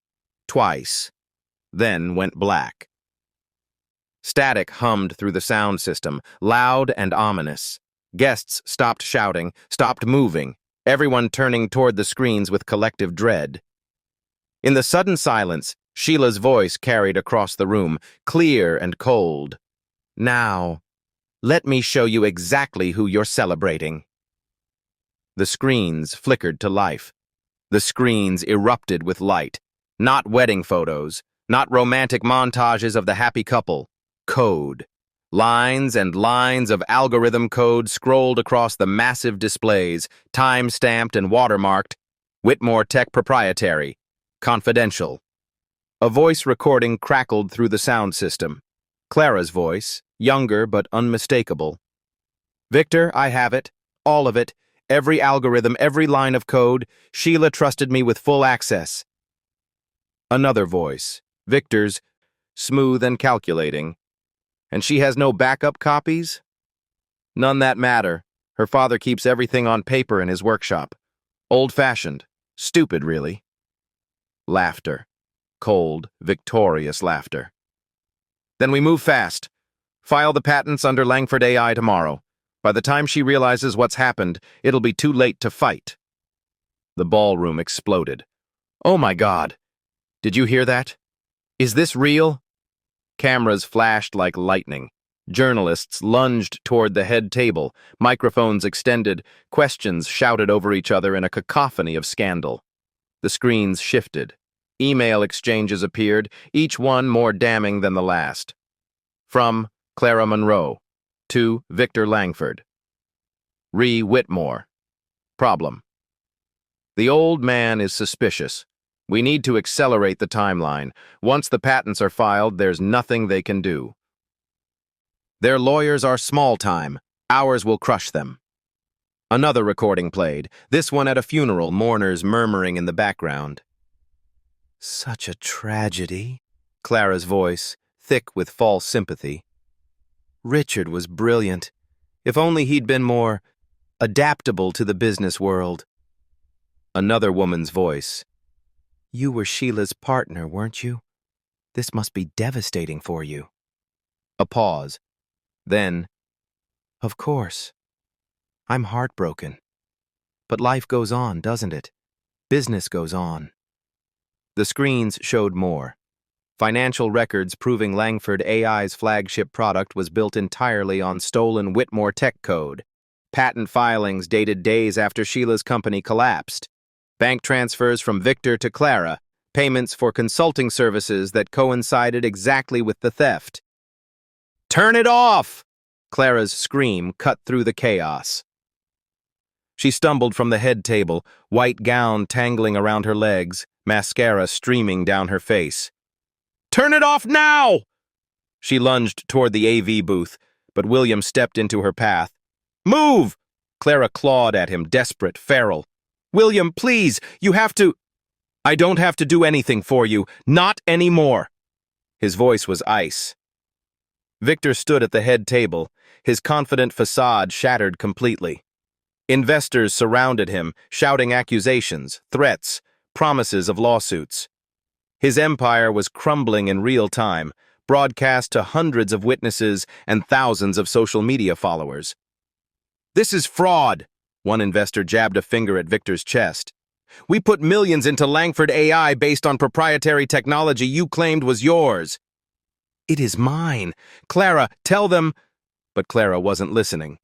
twice, then went black. Static hummed through the sound system, loud and ominous. Guests stopped shouting, stopped moving, everyone turning toward the screens with collective dread. In the sudden silence, Sheila's voice carried across the room, clear and cold. "Now, let me show you exactly who you're celebrating." The screens flickered to life. The screens erupted with light. Not wedding photos, not romantic montages of the happy couple. Code. Lines and lines of algorithm code scrolled across the massive displays, time-stamped and watermarked, Whitmore Tech Proprietary, Confidential. A voice recording crackled through the sound system. Clara's voice, younger but unmistakable. "Victor, I have it. All of it. Every algorithm, every line of code. Sheila trusted me with full access." Another voice, Victor's, smooth and calculating. "And she has no backup copies?" "None that matter. Her father keeps everything on paper in his workshop. Old-fashioned. Stupid, really." Laughter. Cold, victorious laughter. "Then we move fast. File the patents under Langford AI tomorrow. By the time she realizes what's happened, it'll be too late to fight." The ballroom exploded. "Oh my God! Did you hear that? Is this real?" Cameras flashed like lightning. Journalists lunged toward the head table, microphones extended, questions shouted over each other in a cacophony of scandal. The screens shifted. Email exchanges appeared, each one more damning than the last. From Clara Monroe to Victor Langford. Re Whitmore. Problem. The old man is suspicious. We need to accelerate the timeline. Once the patents are filed, there's nothing they can do. Their lawyers are small time. Ours will crush them. Another recording played, this one at a funeral, mourners murmuring in the background. "Such a tragedy," Clara's voice, thick with false sympathy. "Richard was brilliant. If only he'd been more adaptable to the business world." Another woman's voice. "You were Sheila's partner, weren't you? This must be devastating for you." A pause. Then, "Of course. I'm heartbroken. But life goes on, doesn't it? Business goes on." The screens showed more. Financial records proving Langford AI's flagship product was built entirely on stolen Whitmore tech code. Patent filings dated days after Sheila's company collapsed. Bank transfers from Victor to Clara, payments for consulting services that coincided exactly with the theft. "Turn it off!" Clara's scream cut through the chaos. She stumbled from the head table, white gown tangling around her legs, mascara streaming down her face. "Turn it off now!" She lunged toward the AV booth, but William stepped into her path. "Move!" Clara clawed at him, desperate, feral. "William, please, you have to—" "I don't have to do anything for you. Not anymore." His voice was ice. Victor stood at the head table, his confident facade shattered completely. Investors surrounded him, shouting accusations, threats, promises of lawsuits. His empire was crumbling in real time, broadcast to hundreds of witnesses and thousands of social media followers. "This is fraud," one investor jabbed a finger at Victor's chest. "We put millions into Langford AI based on proprietary technology you claimed was yours." "It is mine. Clara, tell them—" But Clara wasn't listening.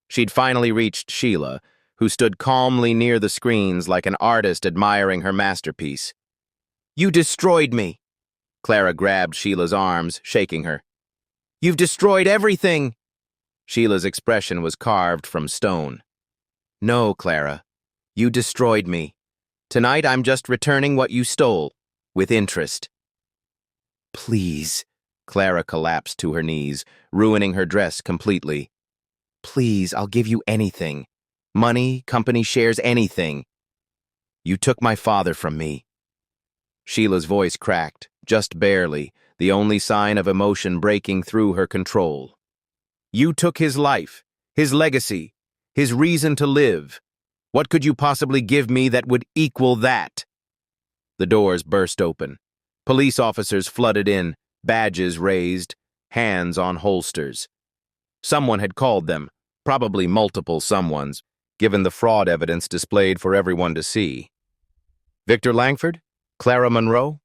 She'd finally reached Sheila, who stood calmly near the screens like an artist admiring her masterpiece. "You destroyed me." Clara grabbed Sheila's arms, shaking her. "You've destroyed everything." Sheila's expression was carved from stone. "No, Clara. You destroyed me. Tonight I'm just returning what you stole, with interest. Please. Clara collapsed to her knees, ruining her dress completely. Please, I'll give you anything. Money, company shares, anything. You took my father from me. Sheila's voice cracked, just barely, the only sign of emotion breaking through her control. You took his life, his legacy, his reason to live. What could you possibly give me that would equal that? The doors burst open. Police officers flooded in, badges raised, hands on holsters. Someone had called them, probably multiple someones, given the fraud evidence displayed for everyone to see. Victor Langford? Clara Monroe?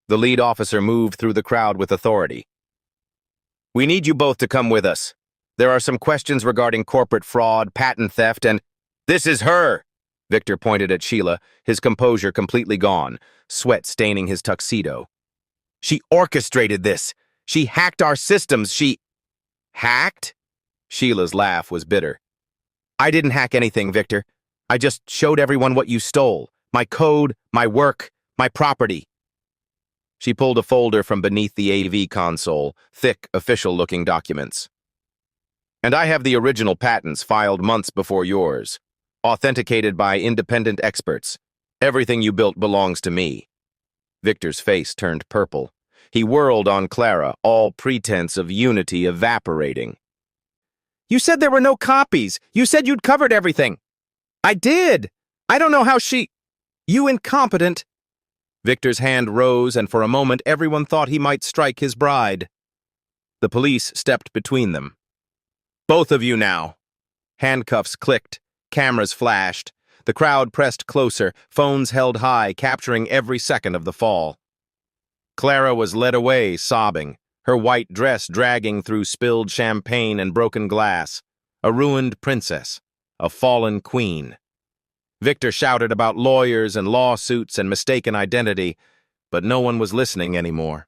The lead officer moved through the crowd with authority. We need you both to come with us. There are some questions regarding corporate fraud, patent theft, and— This is her! Victor pointed at Sheila, his composure completely gone, sweat staining his tuxedo. She orchestrated this. She hacked our systems. She— Hacked? Sheila's laugh was bitter. I didn't hack anything, Victor. I just showed everyone what you stole. My code, my work, my property. She pulled a folder from beneath the AV console, thick, official-looking documents. And I have the original patents filed months before yours, authenticated by independent experts. Everything you built belongs to me. Victor's face turned purple. He whirled on Clara, all pretense of unity evaporating. You said there were no copies. You said you'd covered everything. I did. I don't know how she— You incompetent. Victor's hand rose, and for a moment everyone thought he might strike his bride. The police stepped between them. Both of you now. Handcuffs clicked, cameras flashed. The crowd pressed closer, phones held high, capturing every second of the fall. Clara was led away, sobbing, her white dress dragging through spilled champagne and broken glass. A ruined princess, a fallen queen. Victor shouted about lawyers and lawsuits and mistaken identity, but no one was listening anymore.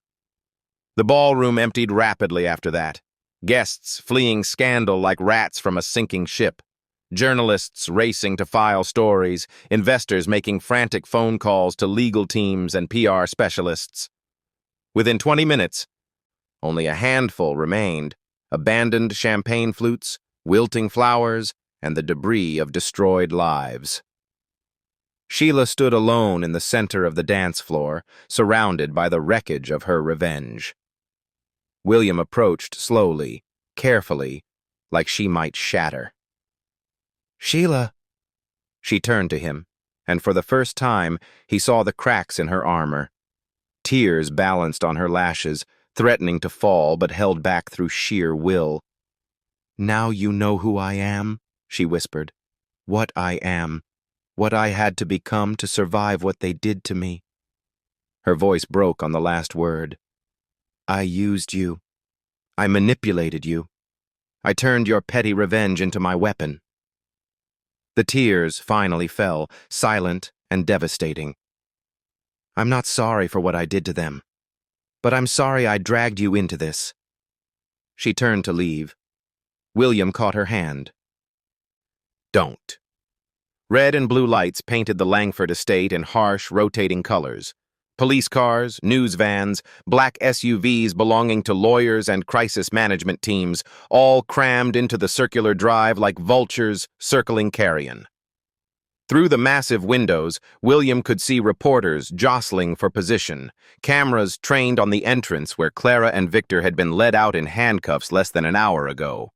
The ballroom emptied rapidly after that, guests fleeing scandal like rats from a sinking ship, journalists racing to file stories, investors making frantic phone calls to legal teams and PR specialists. Within 20 minutes, only a handful remained, abandoned champagne flutes, wilting flowers, and the debris of destroyed lives. Sheila stood alone in the center of the dance floor, surrounded by the wreckage of her revenge. William approached slowly, carefully, like she might shatter. Sheila! She turned to him, and for the first time he saw the cracks in her armor. Tears balanced on her lashes, threatening to fall but held back through sheer will. Now you know who I am, she whispered. What I am. What I had to become to survive what they did to me. Her voice broke on the last word. I used you. I manipulated you. I turned your petty revenge into my weapon. The tears finally fell, silent and devastating. I'm not sorry for what I did to them, but I'm sorry I dragged you into this. She turned to leave. William caught her hand. Don't. Red and blue lights painted the Langford estate in harsh, rotating colors. Police cars, news vans, black SUVs belonging to lawyers and crisis management teams, all crammed into the circular drive like vultures circling carrion. Through the massive windows, William could see reporters jostling for position, cameras trained on the entrance where Clara and Victor had been led out in handcuffs less than an hour ago.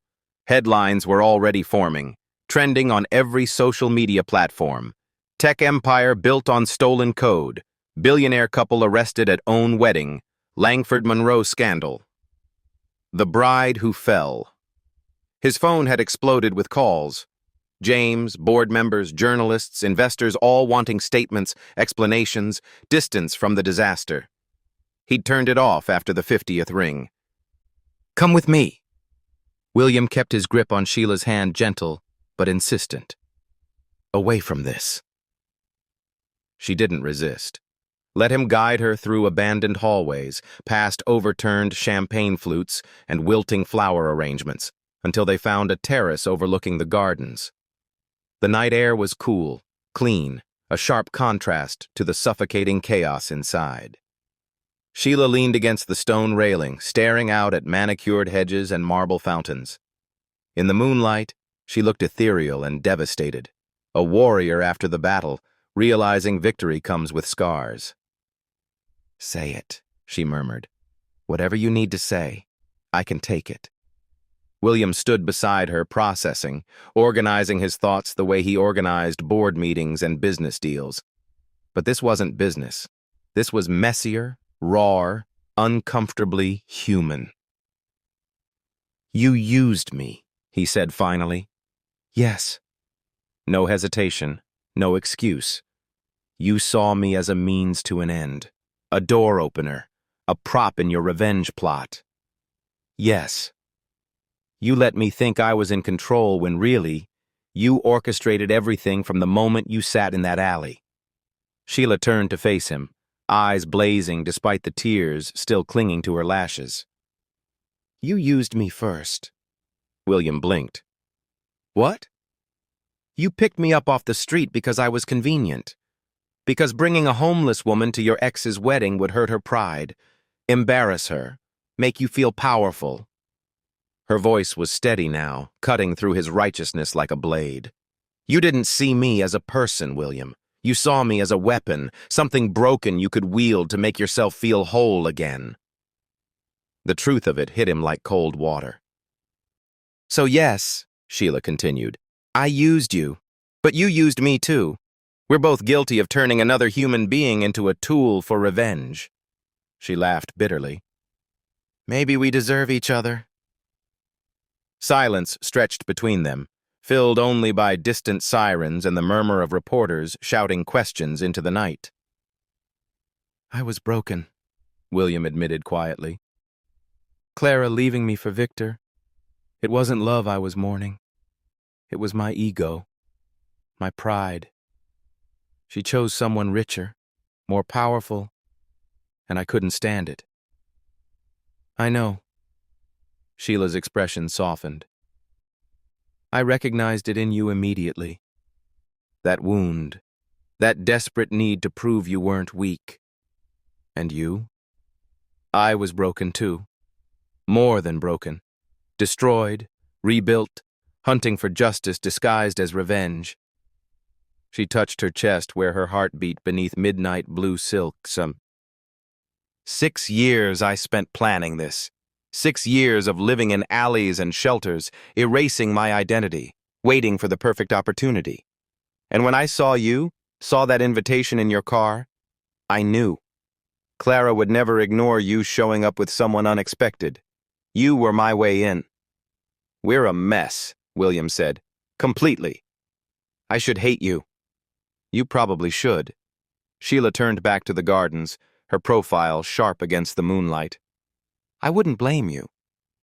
Headlines were already forming, trending on every social media platform. Tech empire built on stolen code. Billionaire couple arrested at own wedding. Langford Monroe scandal. The bride who fell. His phone had exploded with calls. James, board members, journalists, investors all wanting statements, explanations, distance from the disaster. He'd turned it off after the 50th ring. Come with me. William kept his grip on Sheila's hand gentle, but insistent. Away from this. She didn't resist. Let him guide her through abandoned hallways, past overturned champagne flutes and wilting flower arrangements, until they found a terrace overlooking the gardens. The night air was cool, clean, a sharp contrast to the suffocating chaos inside. Sheila leaned against the stone railing, staring out at manicured hedges and marble fountains. In the moonlight, she looked ethereal and devastated, a warrior after the battle, realizing victory comes with scars. "Say it," she murmured. "Whatever you need to say, I can take it." William stood beside her, processing, organizing his thoughts the way he organized board meetings and business deals. But this wasn't business. This was messier, raw, uncomfortably human. "You used me," he said finally. "Yes." No hesitation, no excuse. "You saw me as a means to an end, a door opener, a prop in your revenge plot." "Yes." "You let me think I was in control when really, you orchestrated everything from the moment you sat in that alley." Sheila turned to face him, eyes blazing despite the tears still clinging to her lashes. "You used me first." William blinked. "What?" "You picked me up off the street because I was convenient. Because bringing a homeless woman to your ex's wedding would hurt her pride, embarrass her, make you feel powerful." Her voice was steady now, cutting through his righteousness like a blade. "You didn't see me as a person, William. You saw me as a weapon, something broken you could wield to make yourself feel whole again." The truth of it hit him like cold water. "So yes," Sheila continued, "I used you, but you used me too. We're both guilty of turning another human being into a tool for revenge." She laughed bitterly. "Maybe we deserve each other." Silence stretched between them, filled only by distant sirens and the murmur of reporters shouting questions into the night. "I was broken," William admitted quietly. "Clara leaving me for Victor. It wasn't love I was mourning. It was my ego, my pride. She chose someone richer, more powerful, and I couldn't stand it." "I know." Sheila's expression softened. "I recognized it in you immediately. That wound, that desperate need to prove you weren't weak. And you? I was broken too. More than broken. Destroyed, rebuilt, hunting for justice disguised as revenge." She touched her chest where her heart beat beneath midnight blue silk. 6 years I spent planning this. 6 years of living in alleys and shelters, erasing my identity, waiting for the perfect opportunity. And when I saw you, saw that invitation in your car, I knew. Clara would never ignore you showing up with someone unexpected. You were my way in. "We're a mess," William said. "Completely. I should hate you." "You probably should." Sheila turned back to the gardens, her profile sharp against the moonlight. "I wouldn't blame you.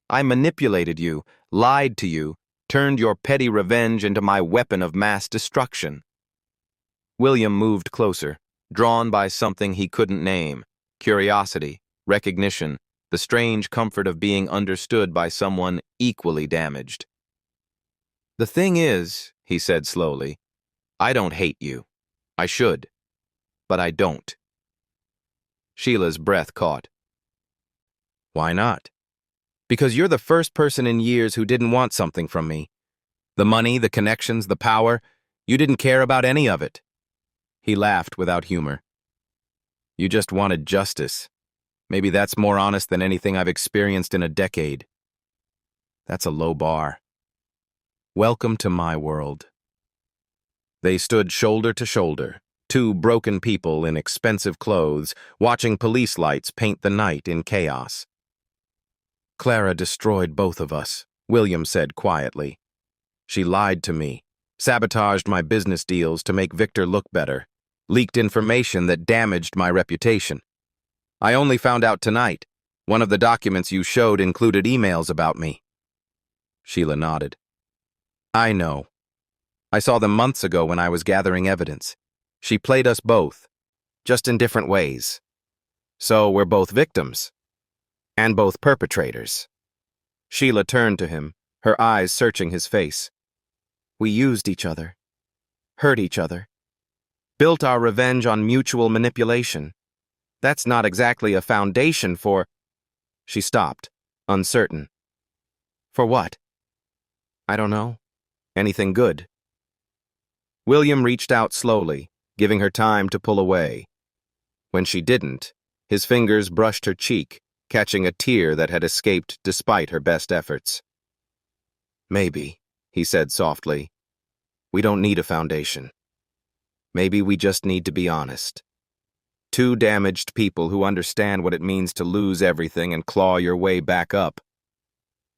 I manipulated you, lied to you, turned your petty revenge into my weapon of mass destruction." William moved closer, drawn by something he couldn't name: curiosity, recognition, the strange comfort of being understood by someone equally damaged. "The thing is," he said slowly, "I don't hate you. I should, but I don't." Sheila's breath caught. "Why not?" "Because you're the first person in years who didn't want something from me. The money, the connections, the power, you didn't care about any of it." He laughed without humor. "You just wanted justice. Maybe that's more honest than anything I've experienced in a decade." "That's a low bar. Welcome to my world." They stood shoulder to shoulder, two broken people in expensive clothes, watching police lights paint the night in chaos. "Clara destroyed both of us," William said quietly. "She lied to me, sabotaged my business deals to make Victor look better, leaked information that damaged my reputation. I only found out tonight. One of the documents you showed included emails about me." Sheila nodded. "I know. I saw them months ago when I was gathering evidence. She played us both, just in different ways. So we're both victims, and both perpetrators." Sheila turned to him, her eyes searching his face. "We used each other, hurt each other, Built our revenge on mutual manipulation. That's not exactly a foundation for... She stopped, uncertain. For what? I don't know. Anything good. William reached out slowly, giving her time to pull away. When she didn't, his fingers brushed her cheek, catching a tear that had escaped despite her best efforts. Maybe, he said softly, we don't need a foundation. Maybe we just need to be honest. Two damaged people who understand what it means to lose everything and claw your way back up.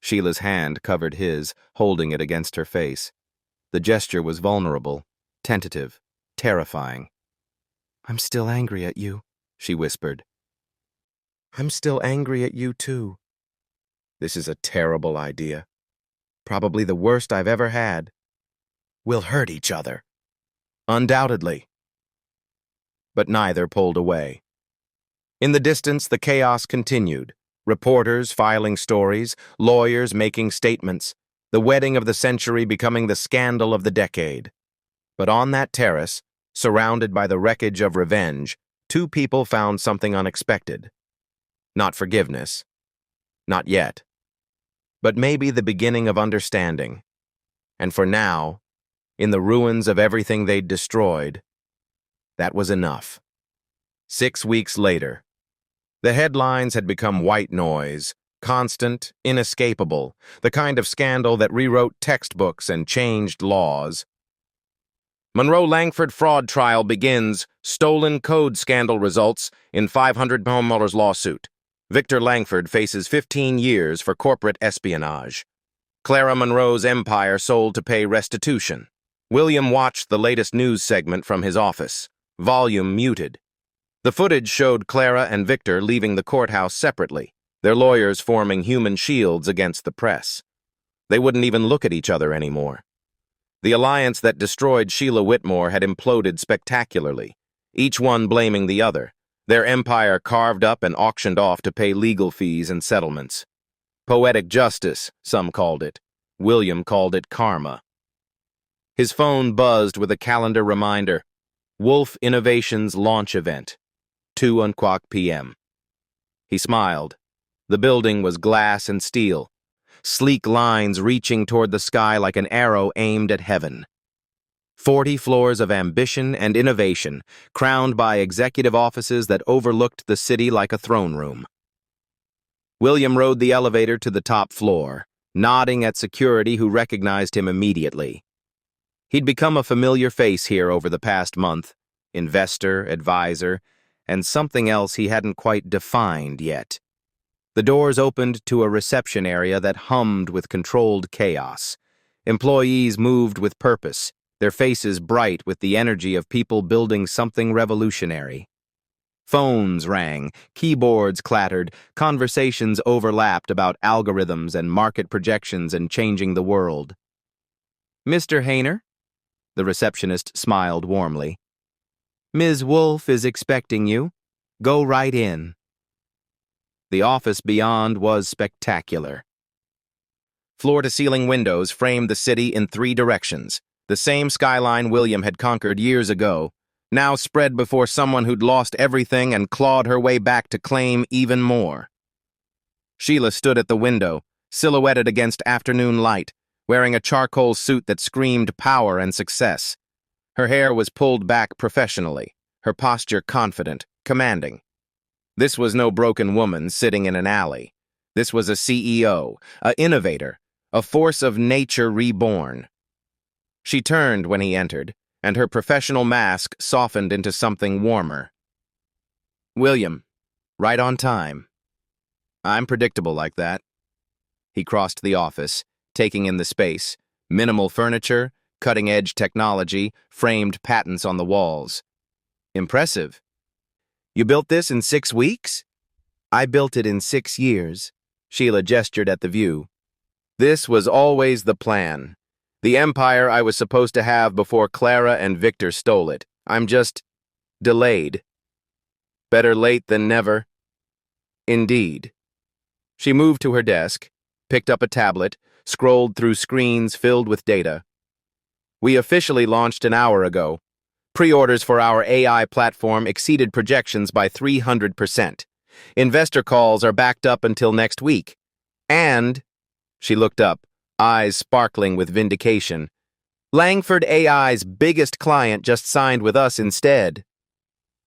Sheila's hand covered his, holding it against her face. The gesture was vulnerable, tentative, terrifying. I'm still angry at you, she whispered. I'm still angry at you, too. This is a terrible idea. Probably the worst I've ever had. We'll hurt each other. Undoubtedly. But neither pulled away. In the distance, the chaos continued. Reporters filing stories, lawyers making statements, the wedding of the century becoming the scandal of the decade. But on that terrace, surrounded by the wreckage of revenge, two people found something unexpected. Not forgiveness. Not yet. But maybe the beginning of understanding. And for now, in the ruins of everything they'd destroyed, that was enough. 6 weeks later, the headlines had become white noise, constant, inescapable, the kind of scandal that rewrote textbooks and changed laws. Monroe Langford fraud trial begins, stolen code scandal results in $500 million lawsuit. Victor Langford faces 15 years for corporate espionage. Clara Monroe's empire sold to pay restitution. William watched the latest news segment from his office, volume muted. The footage showed Clara and Victor leaving the courthouse separately, their lawyers forming human shields against the press. They wouldn't even look at each other anymore. The alliance that destroyed Sheila Whitmore had imploded spectacularly, each one blaming the other, their empire carved up and auctioned off to pay legal fees and settlements. Poetic justice, some called it. William called it karma. His phone buzzed with a calendar reminder. Wolf Innovations launch event, 2:00 p.m. He smiled. The building was glass and steel, sleek lines reaching toward the sky like an arrow aimed at heaven. 40 floors of ambition and innovation, crowned by executive offices that overlooked the city like a throne room. William rode the elevator to the top floor, nodding at security who recognized him immediately. He'd become a familiar face here over the past month, investor, advisor, and something else he hadn't quite defined yet. The doors opened to a reception area that hummed with controlled chaos. Employees moved with purpose, their faces bright with the energy of people building something revolutionary. Phones rang, keyboards clattered, conversations overlapped about algorithms and market projections and changing the world. Mr. Hayner? The receptionist smiled warmly. Ms. Wolfe is expecting you. Go right in. The office beyond was spectacular. Floor-to-ceiling windows framed the city in 3 directions, the same skyline William had conquered years ago, now spread before someone who'd lost everything and clawed her way back to claim even more. Sheila stood at the window, silhouetted against afternoon light, wearing a charcoal suit that screamed power and success. Her hair was pulled back professionally, her posture confident, commanding. This was no broken woman sitting in an alley. This was a CEO, an innovator, a force of nature reborn. She turned when he entered, and her professional mask softened into something warmer. William, right on time. I'm predictable like that. He crossed the office, taking in the space, minimal furniture, cutting-edge technology, framed patents on the walls. Impressive. You built this in 6 weeks? I built it in 6 years. Sheila gestured at the view. This was always the plan. The empire I was supposed to have before Clara and Victor stole it. I'm just delayed. Better late than never. Indeed. She moved to her desk, picked up a tablet, scrolled through screens filled with data. We officially launched an hour ago. Pre-orders for our AI platform exceeded projections by 300%. Investor calls are backed up until next week. And, she looked up, eyes sparkling with vindication, Langford AI's biggest client just signed with us instead.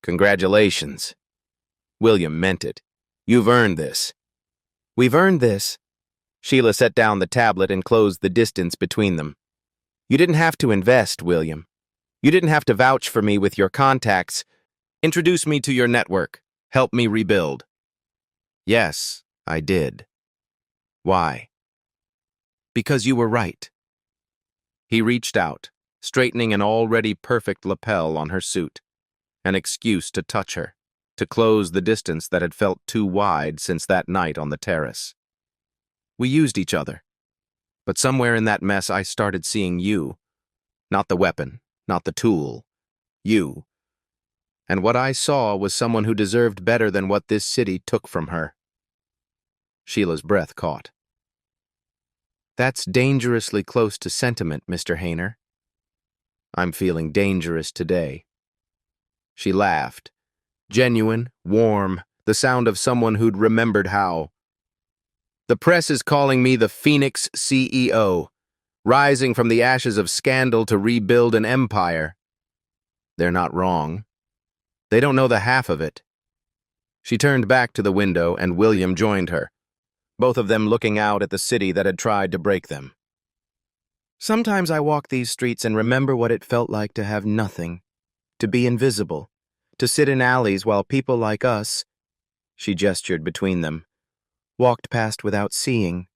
Congratulations. William meant it. You've earned this. We've earned this. Sheila set down the tablet and closed the distance between them. You didn't have to invest, William. You didn't have to vouch for me with your contacts. Introduce me to your network. Help me rebuild. Yes, I did. Why? Because you were right. He reached out, straightening an already perfect lapel on her suit, an excuse to touch her, to close the distance that had felt too wide since that night on the terrace. We used each other, but somewhere in that mess I started seeing you, not the weapon, not the tool, you. And what I saw was someone who deserved better than what this city took from her. Sheila's breath caught. That's dangerously close to sentiment, Mr. Hayner. I'm feeling dangerous today. She laughed. Genuine, warm, the sound of someone who'd remembered how. The press is calling me the Phoenix CEO, rising from the ashes of scandal to rebuild an empire. They're not wrong. They don't know the half of it. She turned back to the window, and William joined her, both of them looking out at the city that had tried to break them. Sometimes I walk these streets and remember what it felt like to have nothing, to be invisible, to sit in alleys while people like us, she gestured between them, walked past without seeing.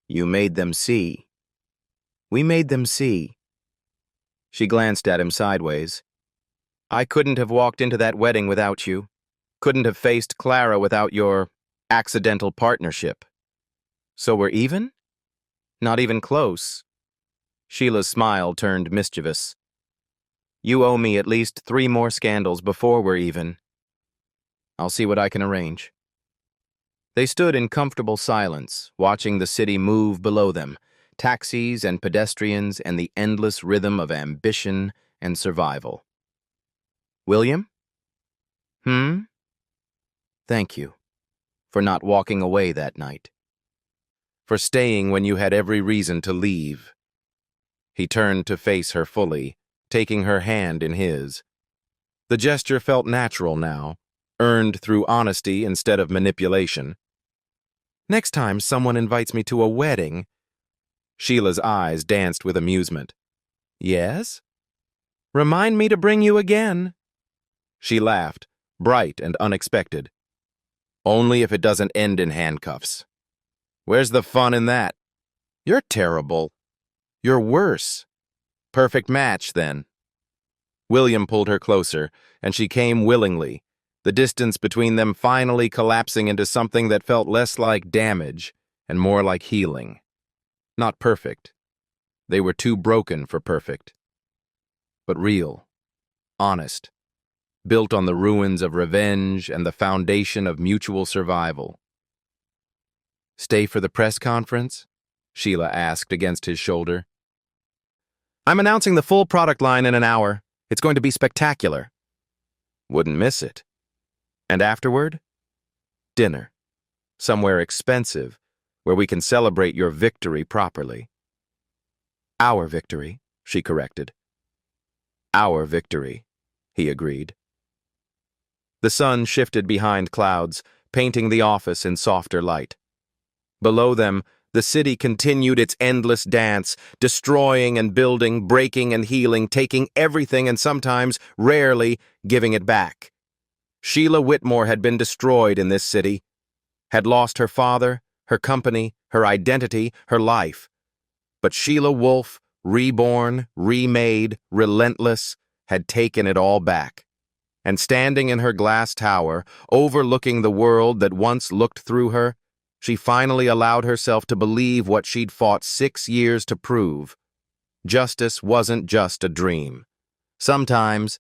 You made them see. We made them see. She glanced at him sideways. I couldn't have walked into that wedding without you. Couldn't have faced Clara without your accidental partnership. So we're even? Not even close. Sheila's smile turned mischievous. You owe me at least 3 more scandals before we're even. I'll see what I can arrange. They stood in comfortable silence, watching the city move below them, taxis and pedestrians and the endless rhythm of ambition and survival. William? Thank you for not walking away that night, for staying when you had every reason to leave. He turned to face her fully, taking her hand in his. The gesture felt natural now, earned through honesty instead of manipulation. Next time someone invites me to a wedding, Sheila's eyes danced with amusement. Yes? Remind me to bring you again. She laughed, bright and unexpected. Only if it doesn't end in handcuffs. Where's the fun in that? You're terrible. You're worse. Perfect match, then. William pulled her closer, and she came willingly, the distance between them finally collapsing into something that felt less like damage and more like healing. Not perfect. They were too broken for perfect. But real, honest, built on the ruins of revenge and the foundation of mutual survival. Stay for the press conference? Sheila asked against his shoulder. I'm announcing the full product line in an hour. It's going to be spectacular. Wouldn't miss it. And afterward? Dinner. Somewhere expensive, where we can celebrate your victory properly. Our victory, she corrected. Our victory, he agreed. The sun shifted behind clouds, painting the office in softer light. Below them, the city continued its endless dance, destroying and building, breaking and healing, taking everything and sometimes, rarely, giving it back. Sheila Whitmore had been destroyed in this city, had lost her father, her company, her identity, her life. But Sheila Wolfe, reborn, remade, relentless, had taken it all back. And standing in her glass tower, overlooking the world that once looked through her, she finally allowed herself to believe what she'd fought 6 years to prove. Justice wasn't just a dream. Sometimes,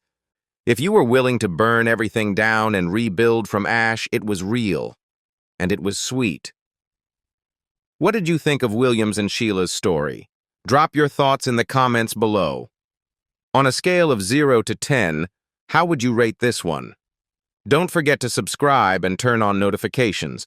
if you were willing to burn everything down and rebuild from ash, it was real. And it was sweet. What did you think of William's and Sheila's story? Drop your thoughts in the comments below. On a scale of 0 to 10, how would you rate this one? Don't forget to subscribe and turn on notifications.